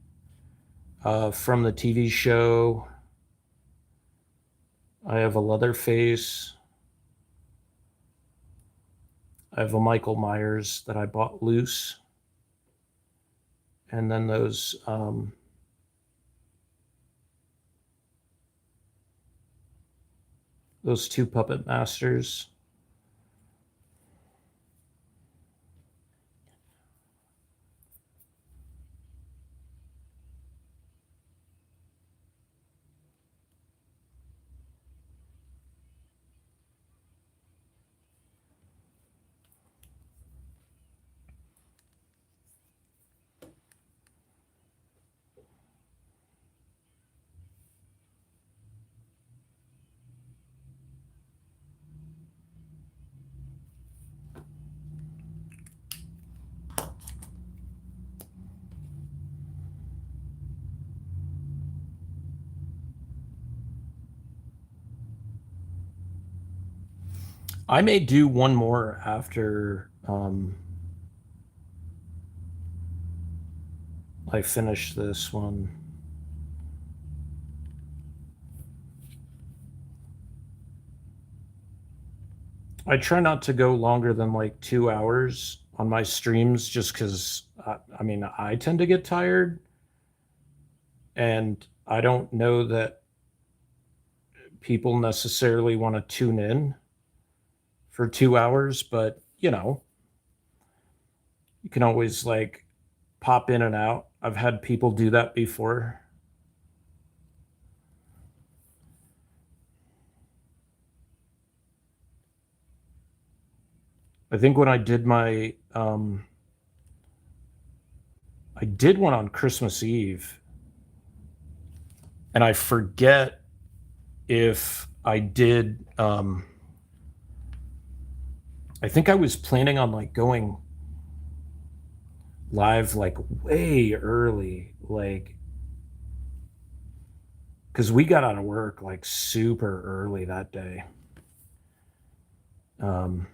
A: from the TV show. I have a Leatherface. I have a Michael Myers that I bought loose. And then those two Puppet Masters. I may do one more after I finish this one. I try not to go longer than like 2 hours on my streams just because, I mean, I tend to get tired. And I don't know that people necessarily want to tune in for 2 hours, but you know, you can always like pop in and out. I've had people do that before. I think when I did my I did one on Christmas Eve, and I forget if I did I think I was planning on like going live like way early, like because we got out of work like super early that day. Um,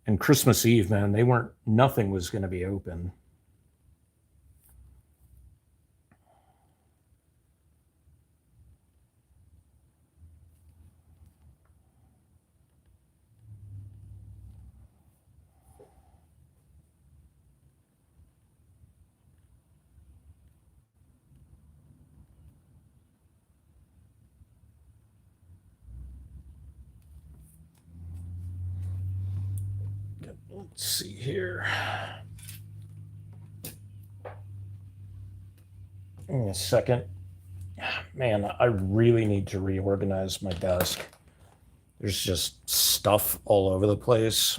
A: and Christmas Eve, man, nothing was going to be open. Let's see here. Give me a second. Man, I really need to reorganize my desk. There's just stuff all over the place.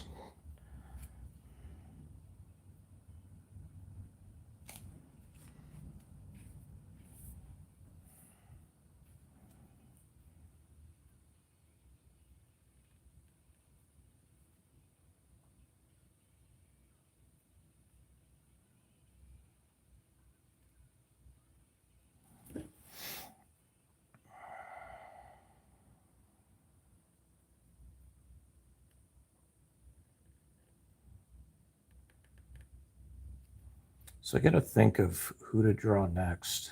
A: So I got to think of who to draw next.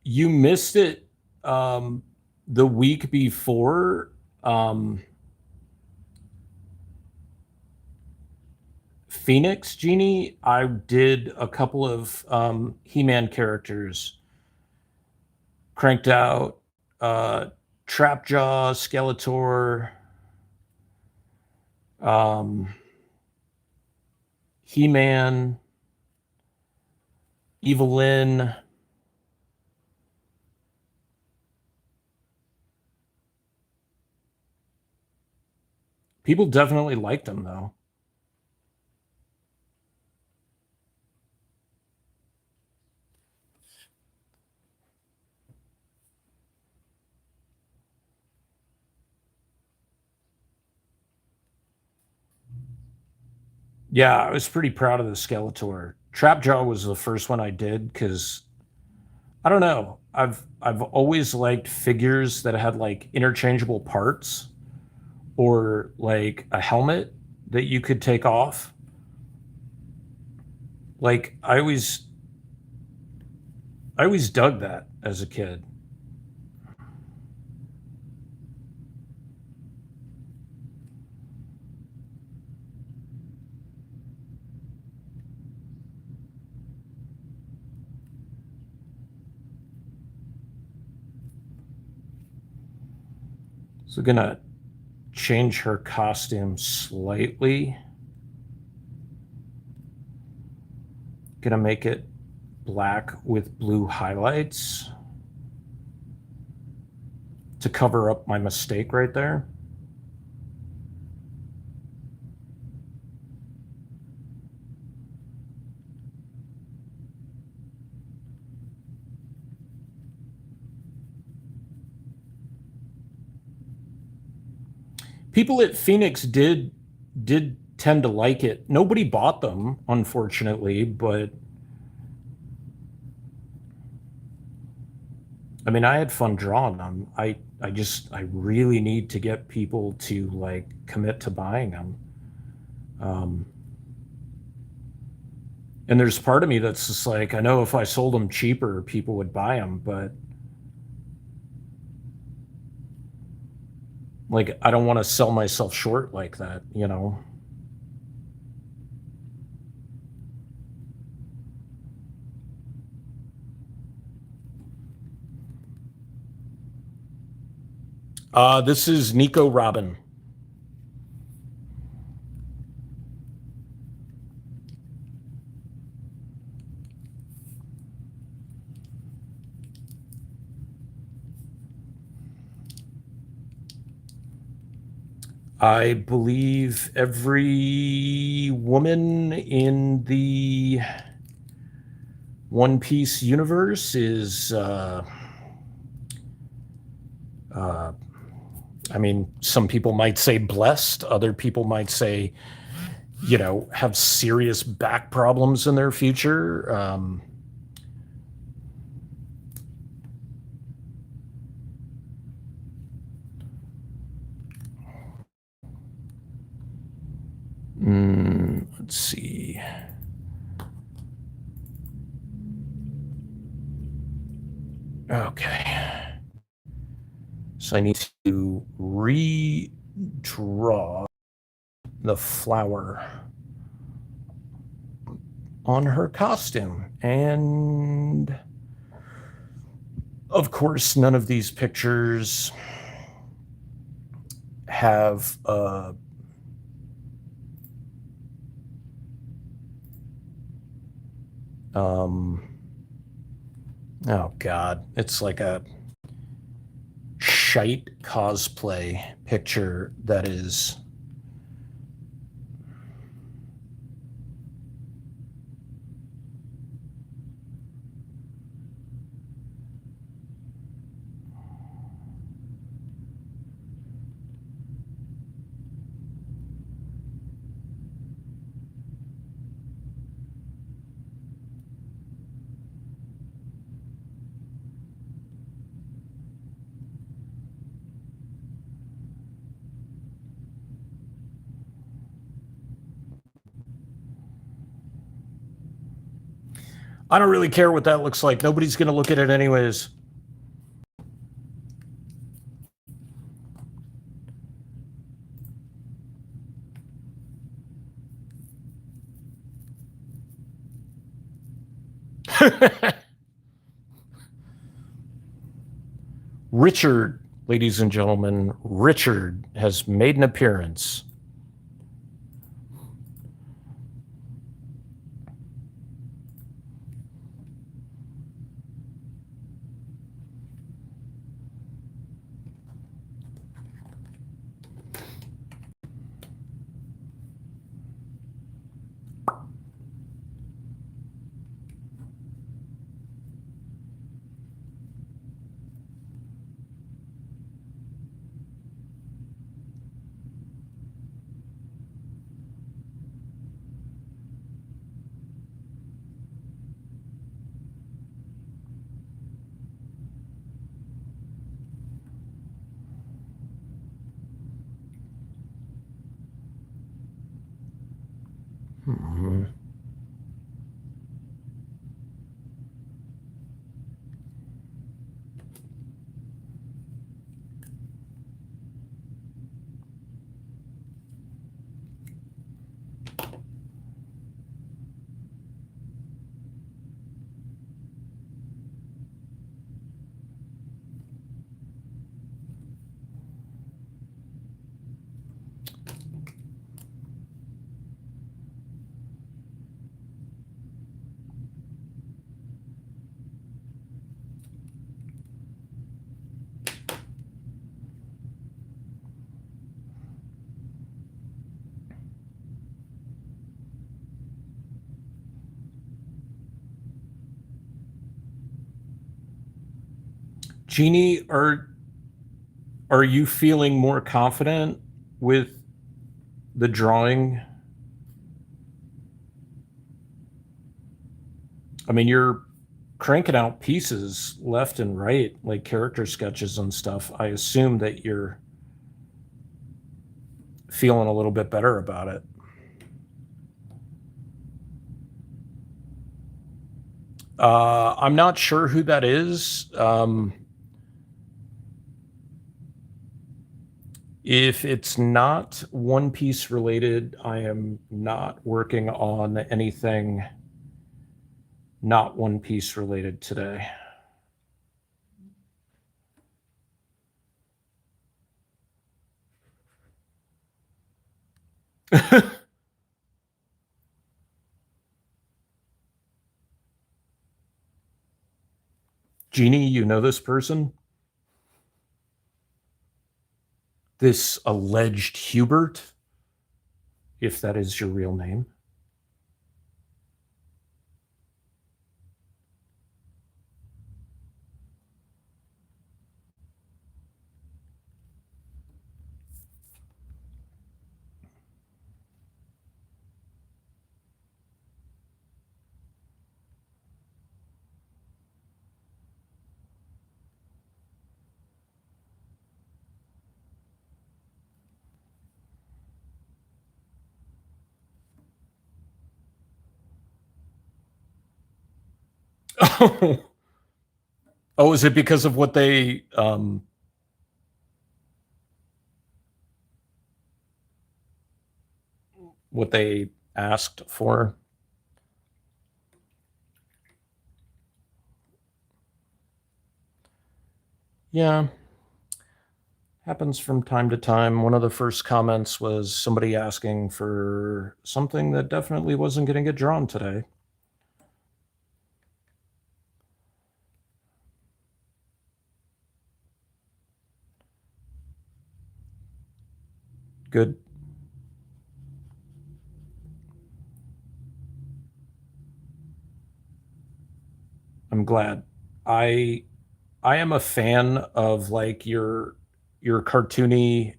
A: You missed it the week before. Phoenix Genie, I did a couple of He-Man characters, cranked out Trapjaw, Skeletor, He-Man, Evelyn. People definitely liked him, though. Yeah, I was pretty proud of the Skeletor. Trapjaw was the first one I did because I don't know. I've always liked figures that had like interchangeable parts or like a helmet that you could take off. Like I always dug that as a kid. So gonna change her costume slightly. Gonna make it black with blue highlights to cover up my mistake right there. People at Phoenix did tend to like it. Nobody bought them, unfortunately, but I mean, I had fun drawing them. I really need to get people to like commit to buying them. Um, and there's part of me that's just like, I know if I sold them cheaper, people would buy them, but like, I don't want to sell myself short like that, you know? This is Nico Robin. I believe every woman in the One Piece universe is, I mean, some people might say blessed, other people might say, you know, have serious back problems in their future. Let's see. Okay. So I need to redraw the flower on her costume. And of course, none of these pictures have oh God, it's like a shite cosplay picture that is I don't really care what that looks like. Nobody's going to look at it anyways. Richard, ladies and gentlemen, Richard has made an appearance. Hmm. Jeannie, are you feeling more confident with the drawing? I mean, you're cranking out pieces left and right, like character sketches and stuff. I assume that you're feeling a little bit better about it. I'm not sure who that is. If it's not One Piece related, I am not working on anything not One Piece related today. Jeannie, you know this person? This alleged Hubert, if that is your real name. Oh, oh, is it because of what they asked for? Yeah, happens from time to time. One of the first comments was somebody asking for something that definitely wasn't going to get drawn today. Good. I'm glad. I I am a fan of like your cartoony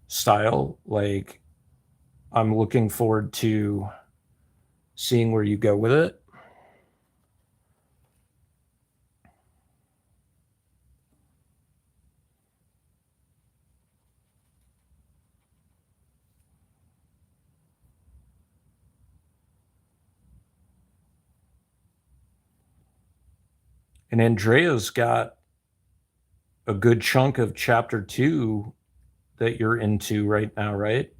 A: style. Like I'm looking forward to seeing where you go with it. And Andrea's got a good chunk of chapter 2 that you're into right now, right?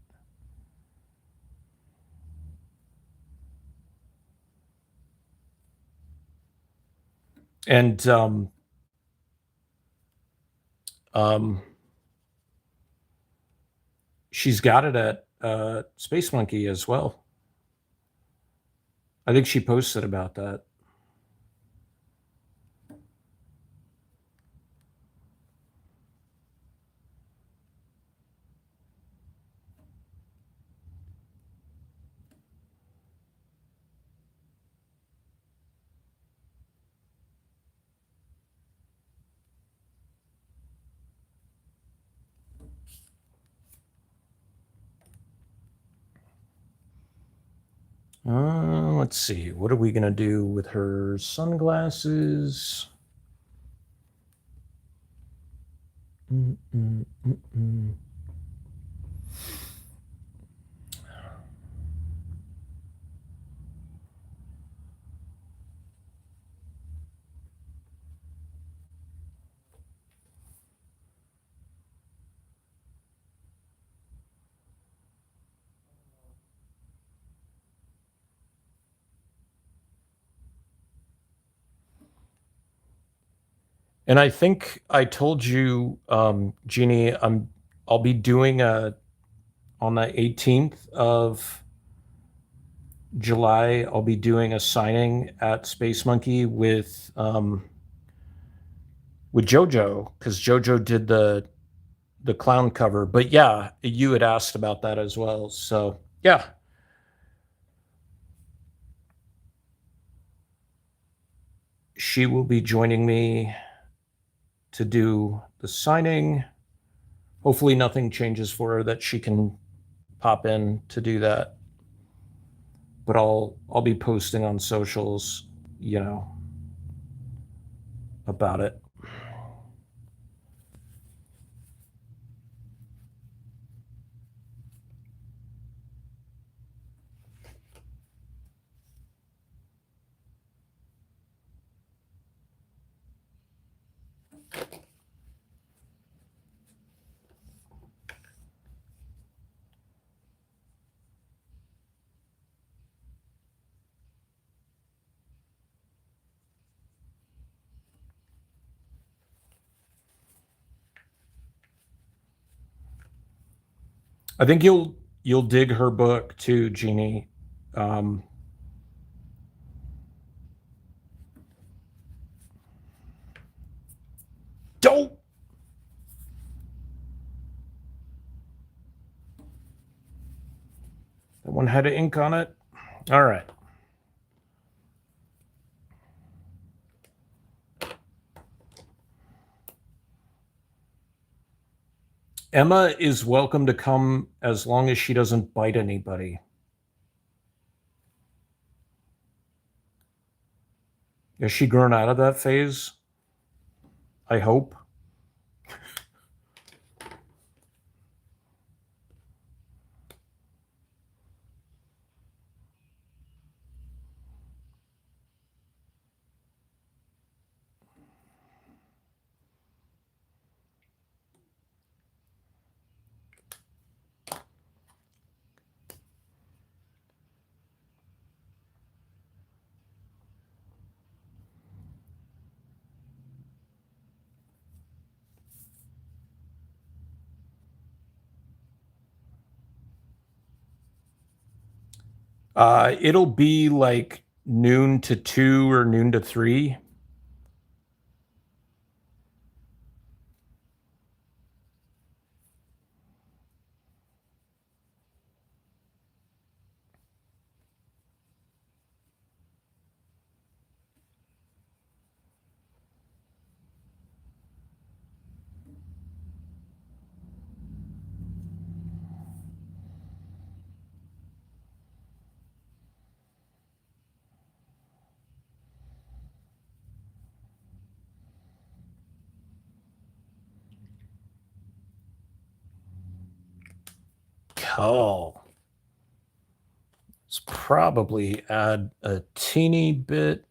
A: And um, she's got it at Space Monkey as well. I think she posted about that. Let's see. What are we going to do with her sunglasses? Mm-mm-mm-mm. And I think I told you, Jeannie, I'll be doing on the 18th of July, I'll be doing a signing at Space Monkey with JoJo, because JoJo did the clown cover. But yeah, you had asked about that as well. So yeah. She will be joining me to do the signing. Hopefully nothing changes for her that she can pop in to do that. But I'll be posting on socials, you know, about it. I think you'll dig her book too, Jeannie. Um, don't. That one had ink on it. All right. Emma is welcome to come as long as she doesn't bite anybody. Has she grown out of that phase? I hope. It'll be like noon to 2 or noon to 3. Cool. Let's probably add a teeny bit.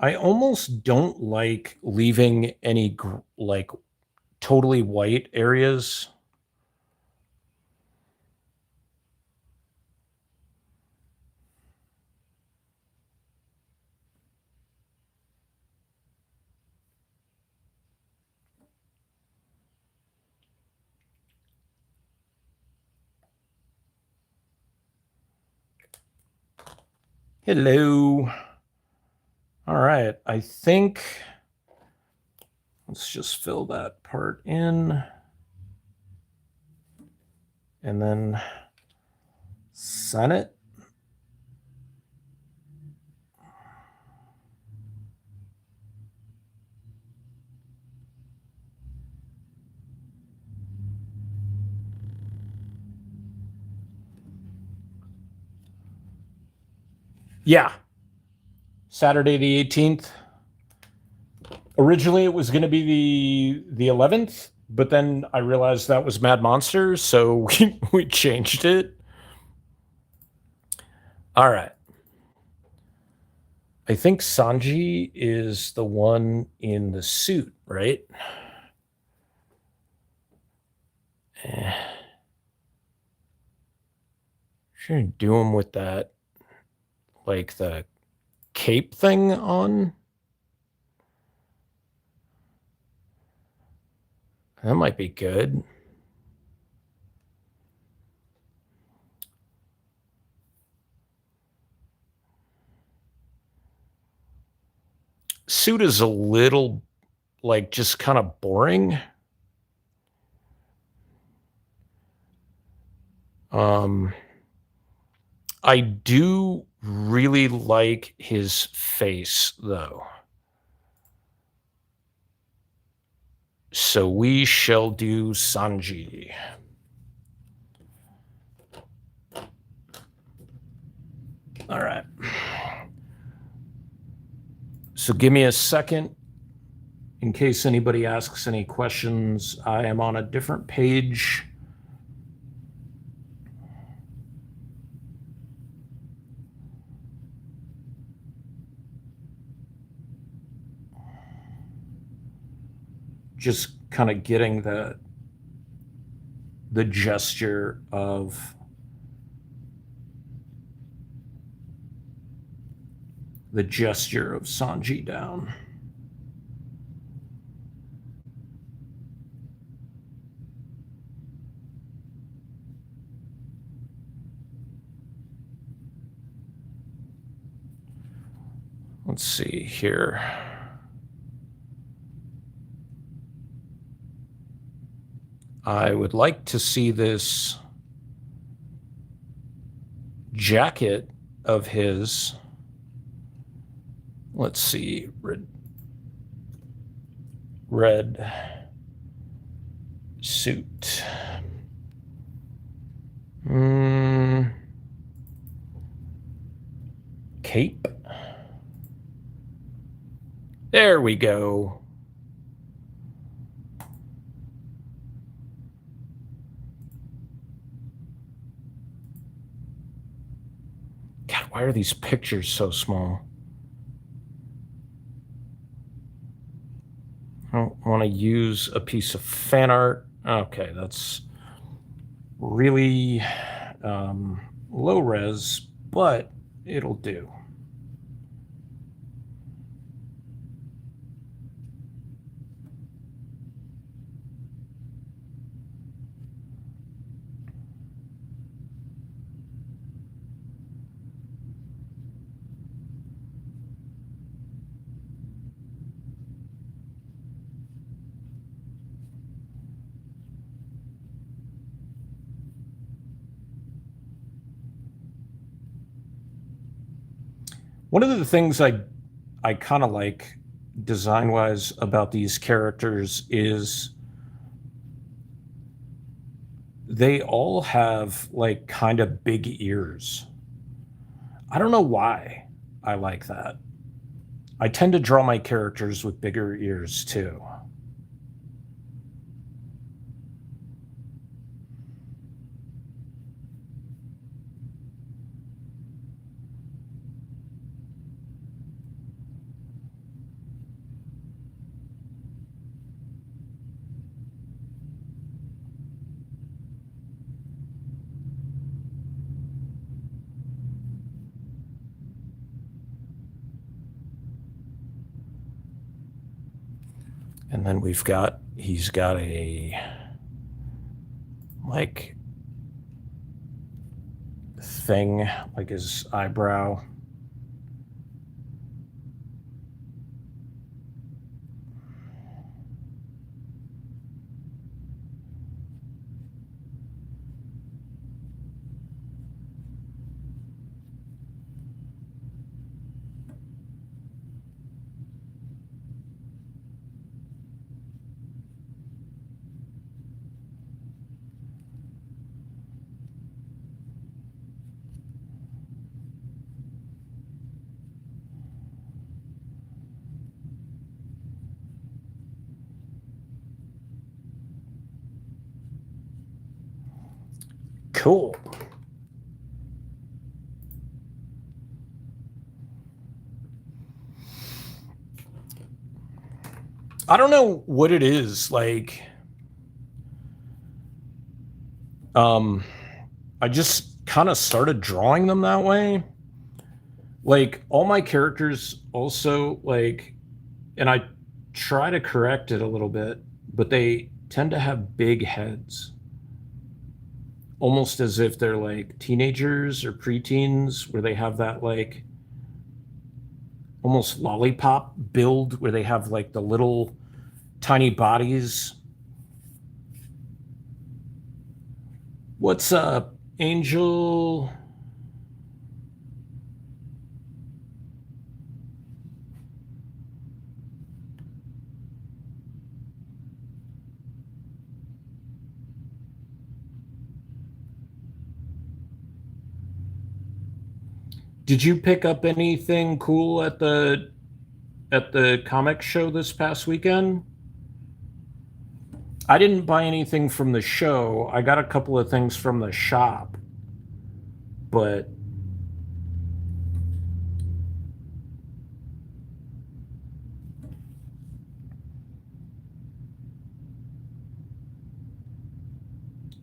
A: I almost don't like leaving any like totally white areas. Hello. All right. I think let's just fill that part in and then sign it. Yeah. Saturday the 18th. Originally it was going to be the 11th, but then I realized that was Mad Monsters, so we changed it. All right. I think Sanji is the one in the suit, right? Should do him with that like the cape thing on. That might be good. Suit is a little like just kind of boring. I do really like his face though. So we shall do Sanji. All right. So give me a second in case anybody asks any questions. I am on a different page. Just kind of getting the gesture of Sanji down. Let's see here. I would like to see this jacket of his. Let's see, red suit. Cape. There we go. God, why are these pictures so small? I don't want to use a piece of fan art. Okay, that's really low res, but it'll do. One of the things I kind of like design-wise about these characters is they all have like kind of big ears. I don't know why I like that. I tend to draw my characters with bigger ears too. And then he's got a like thing, like his eyebrow. Cool. I don't know what it is. Like, I just kind of started drawing them that way. Like all my characters also like, and I try to correct it a little bit, but they tend to have big heads, almost as if they're like teenagers or preteens, where they have that like almost lollipop build where they have like the little tiny bodies. What's up, Angel? Did you pick up anything cool at the comic show this past weekend? I didn't buy anything from the show. I got a couple of things from the shop, but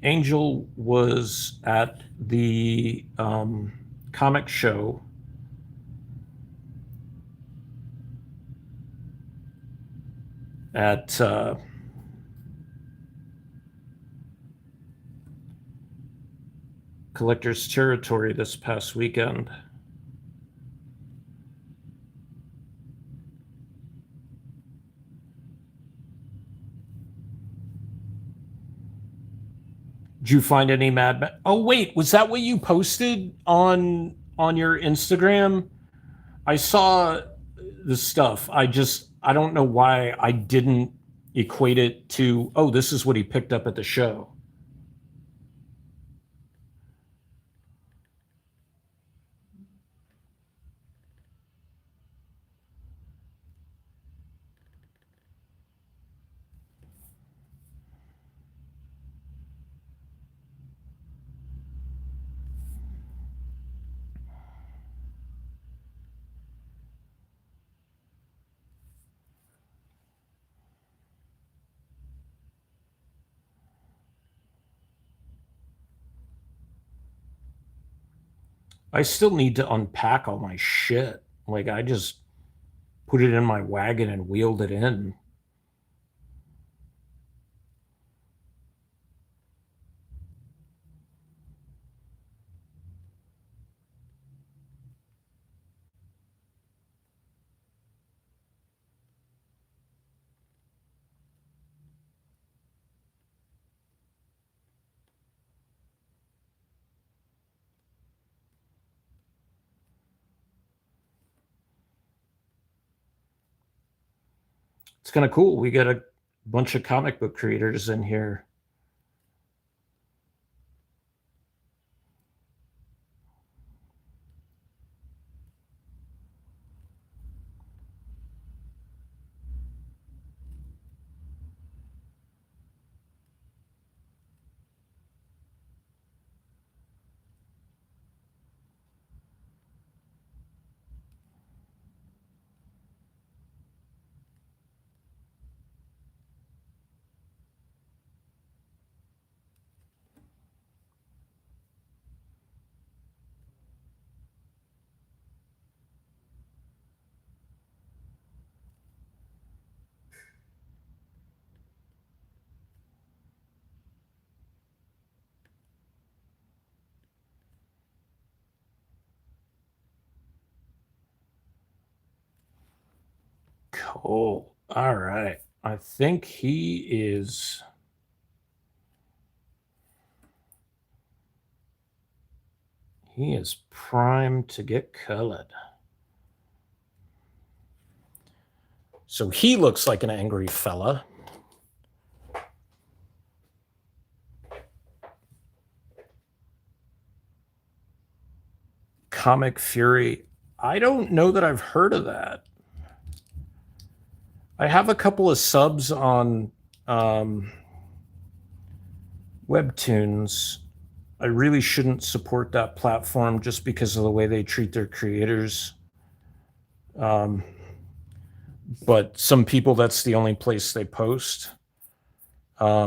A: Angel was at the comic show at Collector's Territory this past weekend. Did you find any Mad Men? Oh wait, was that what you posted on your Instagram? I saw the stuff. I don't know why I didn't equate it to, oh, this is what he picked up at the show. I still need to unpack all my shit. Like I just put it in my wagon and wheeled it in. It's kind of cool. We got a bunch of comic book creators in here. Cool. All right. I think he is primed to get colored. So he looks like an angry fella. Comic Fury. I don't know that I've heard of that. I have a couple of subs on Webtoons. I really shouldn't support that platform just because of the way they treat their creators. But some people, that's the only place they post. I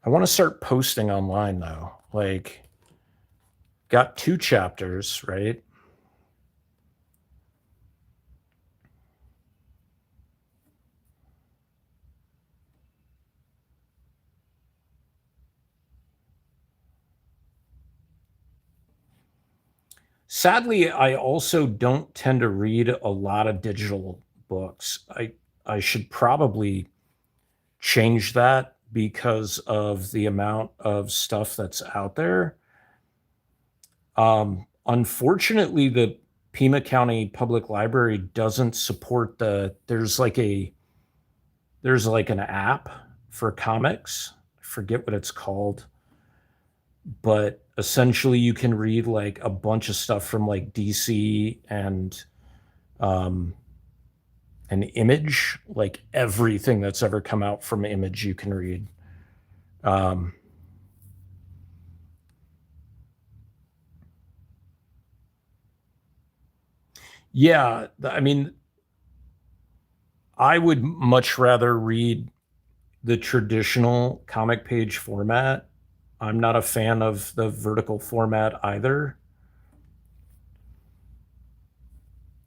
A: want to start posting online though. Like, got 2 chapters, right? Sadly, I also don't tend to read a lot of digital books. I should probably change that because of the amount of stuff that's out there. Unfortunately, the Pima County Public Library doesn't support there's like an app for comics. I forget what it's called, but essentially you can read like a bunch of stuff from like DC um and Image, like everything that's ever come out from Image you can read. Um yeah, I mean, I would much rather read the traditional comic page format. I'm not a fan of the vertical format either.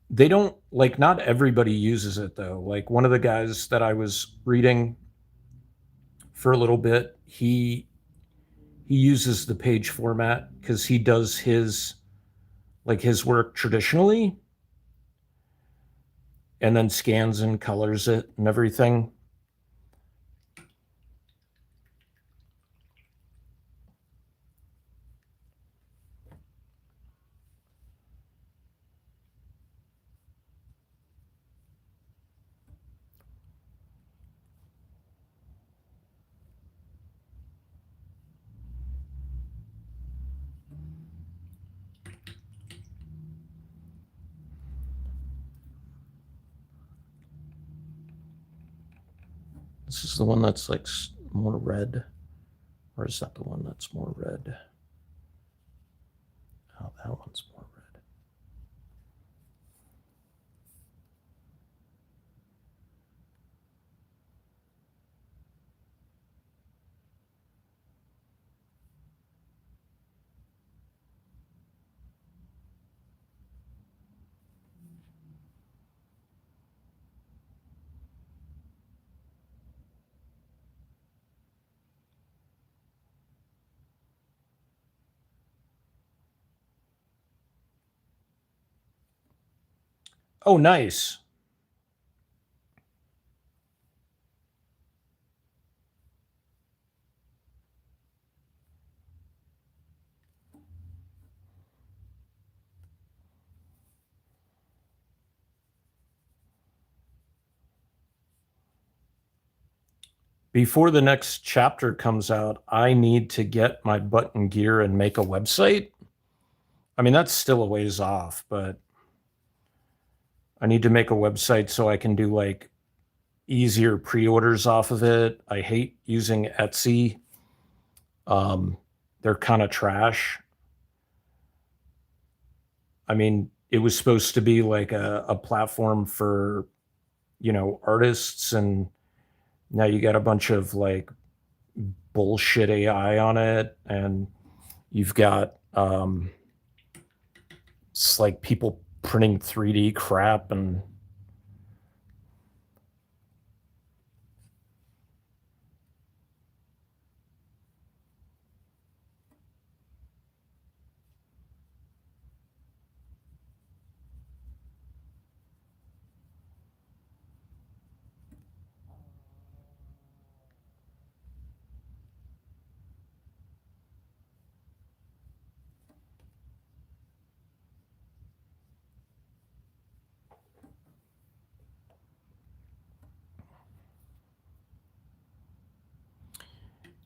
A: They don't like not everybody uses it though. Like one of the guys that I was reading for a little bit, he uses the page format because he does his work traditionally and then scans and colors it and everything. This is the one that's like more red, or is that the one that's more red? Oh, that one's more red. Oh, nice. Before the next chapter comes out, I need to get my butt in gear and make a website. I mean, that's still a ways off, but I need to make a website so I can do like easier pre-orders off of it. I hate using Etsy. Um, they're kind of trash. I mean, it was supposed to be like a platform for, artists, and now you got a bunch of like bullshit AI on it, and you've got it's like people printing 3D crap and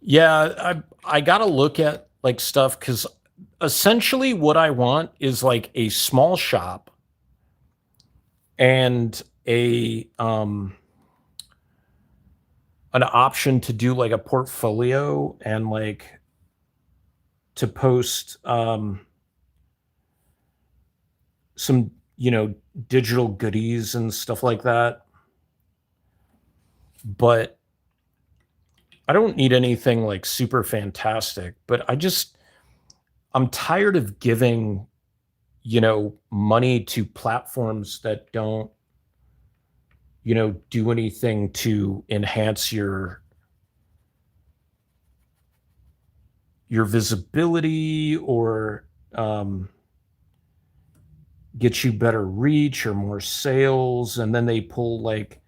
A: yeah, I got to look at like stuff cuz essentially what I want is like a small shop and a an option to do like a portfolio and like to post some, digital goodies and stuff like that. But I don't need anything like super fantastic, but I'm tired of giving, money to platforms that don't, do anything to enhance your visibility or get you better reach or more sales. And then they pull like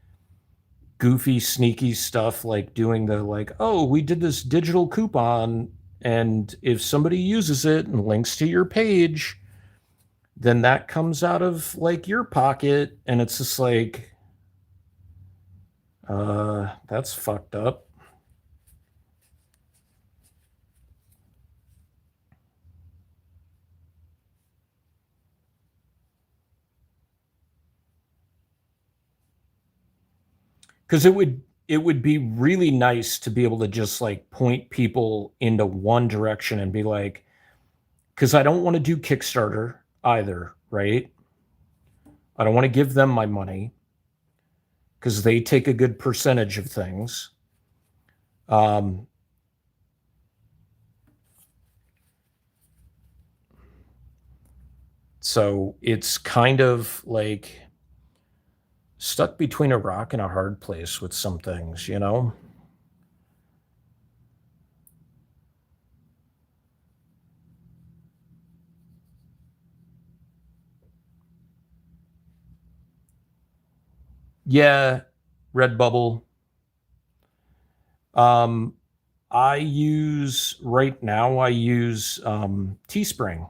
A: goofy, sneaky stuff like doing the like, oh, we did this digital coupon. And if somebody uses it and links to your page, then that comes out of like your pocket. And it's just like, that's fucked up. Because it would be really nice to be able to just like point people into one direction and be like, because I don't want to do Kickstarter either, right? I don't want to give them my money because they take a good percentage of things. Um, so it's kind of like stuck between a rock and a hard place with some things, you know? Yeah, Redbubble. Um, I use Teespring.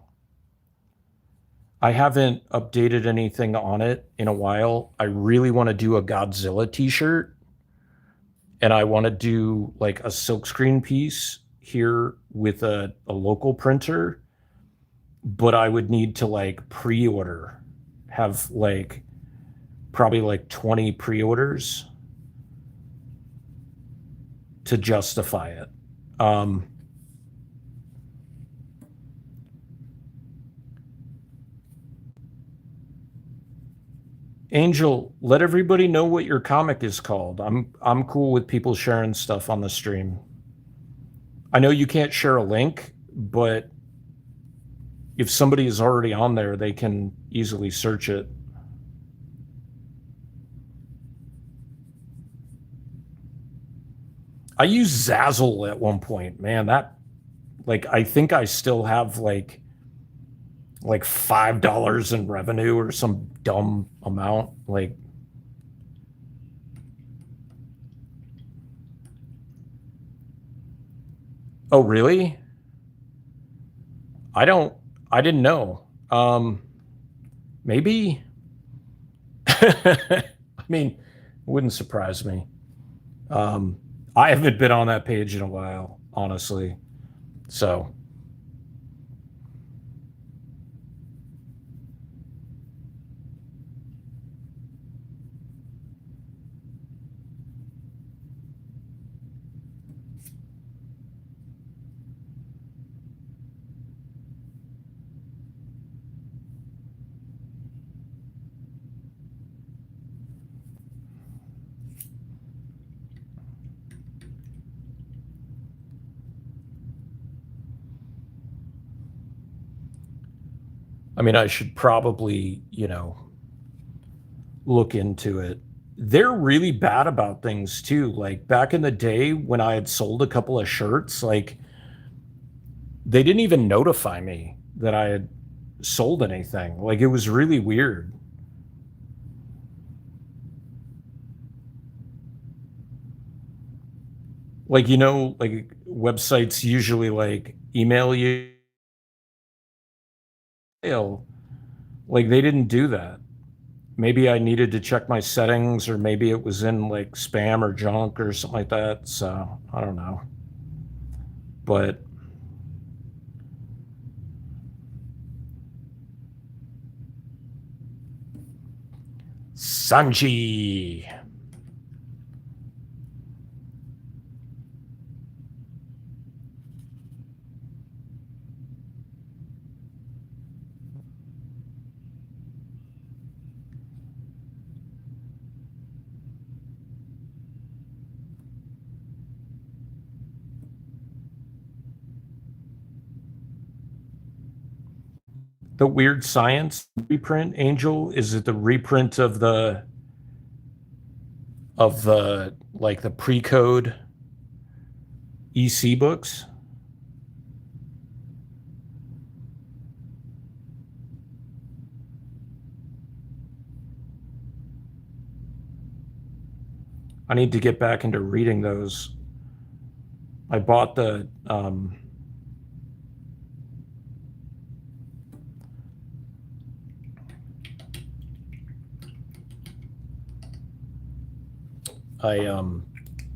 A: I haven't updated anything on it in a while. I really want to do a Godzilla t-shirt and I want to do like a silkscreen piece here with a local printer, but I would need to like pre-order, have like probably like 20 pre-orders to justify it. Um, Angel, let everybody know what your comic is called. I'm cool with people sharing stuff on the stream. I know you can't share a link, but if somebody is already on there, they can easily search it. I used Zazzle at one point. Man, that like I think I still have like $5 in revenue or some dumb amount. Like, oh really? I don't I didn't know. Maybe I mean, it wouldn't surprise me. Um, I haven't been on that page in a while, honestly. So, I mean, I should probably, look into it. They're really bad about things too. Like back in the day when I had sold a couple of shirts, like they didn't even notify me that I had sold anything. Like it was really weird. Like, like websites usually like email you, like they didn't do that. Maybe I needed to check my settings, or maybe it was in like spam or junk or something like that. So I don't know. But Sanji. The Weird Science reprint, Angel? Is it the reprint of the like the pre-code EC books? I need to get back into reading those. I bought the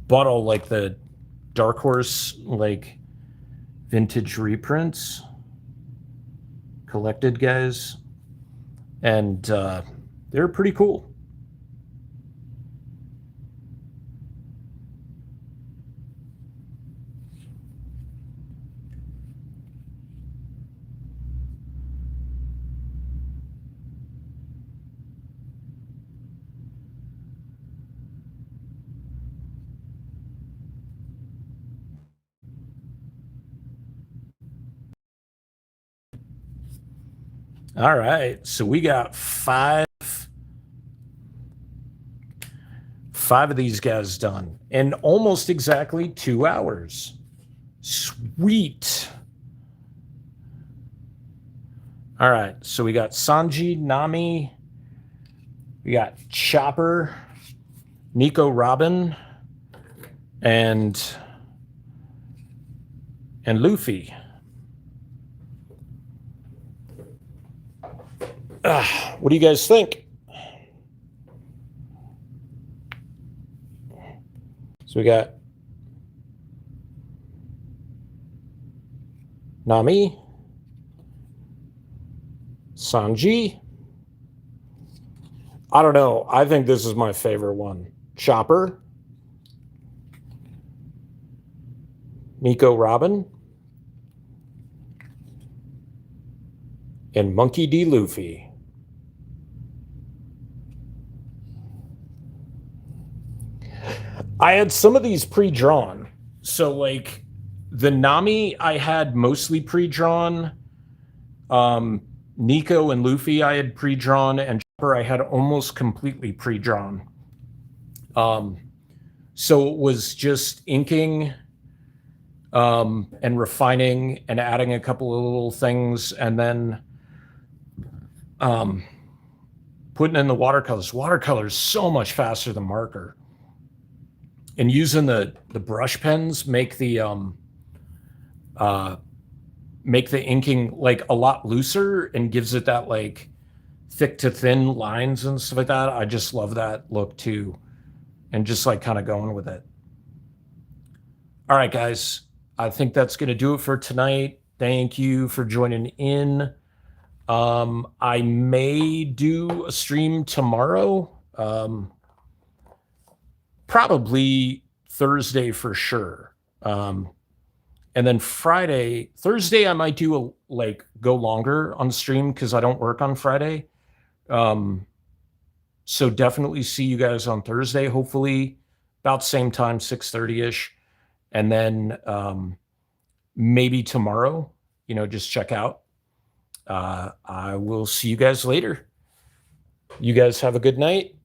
A: bought all like the Dark Horse like vintage reprints, collected guys, and they're pretty cool. All right, so we got five of these guys done in almost exactly 2 hours. Sweet. All right, so we got Sanji, Nami, we got Chopper, Nico Robin, and Luffy. What do you guys think? So we got Nami, Sanji. I don't know. I think this is my favorite one. Chopper, Nico Robin, and Monkey D. Luffy. I had some of these pre-drawn. So like the Nami I had mostly pre-drawn. Nico and Luffy I had pre-drawn, and Chopper I had almost completely pre-drawn. So it was just inking and refining and adding a couple of little things, and then putting in the watercolors. Watercolors so much faster than marker. And using the brush pens make the inking like a lot looser and gives it that like thick to thin lines and stuff like that. I just love that look too, and just like kind of going with it. All right, guys, I think that's going to do it for tonight. Thank you for joining in. I may do a stream tomorrow. Probably Thursday for sure. And then Thursday, I might do go longer on stream because I don't work on Friday. So definitely see you guys on Thursday, hopefully about same time, 6:30-ish. And then maybe tomorrow, just check out. I will see you guys later. You guys have a good night.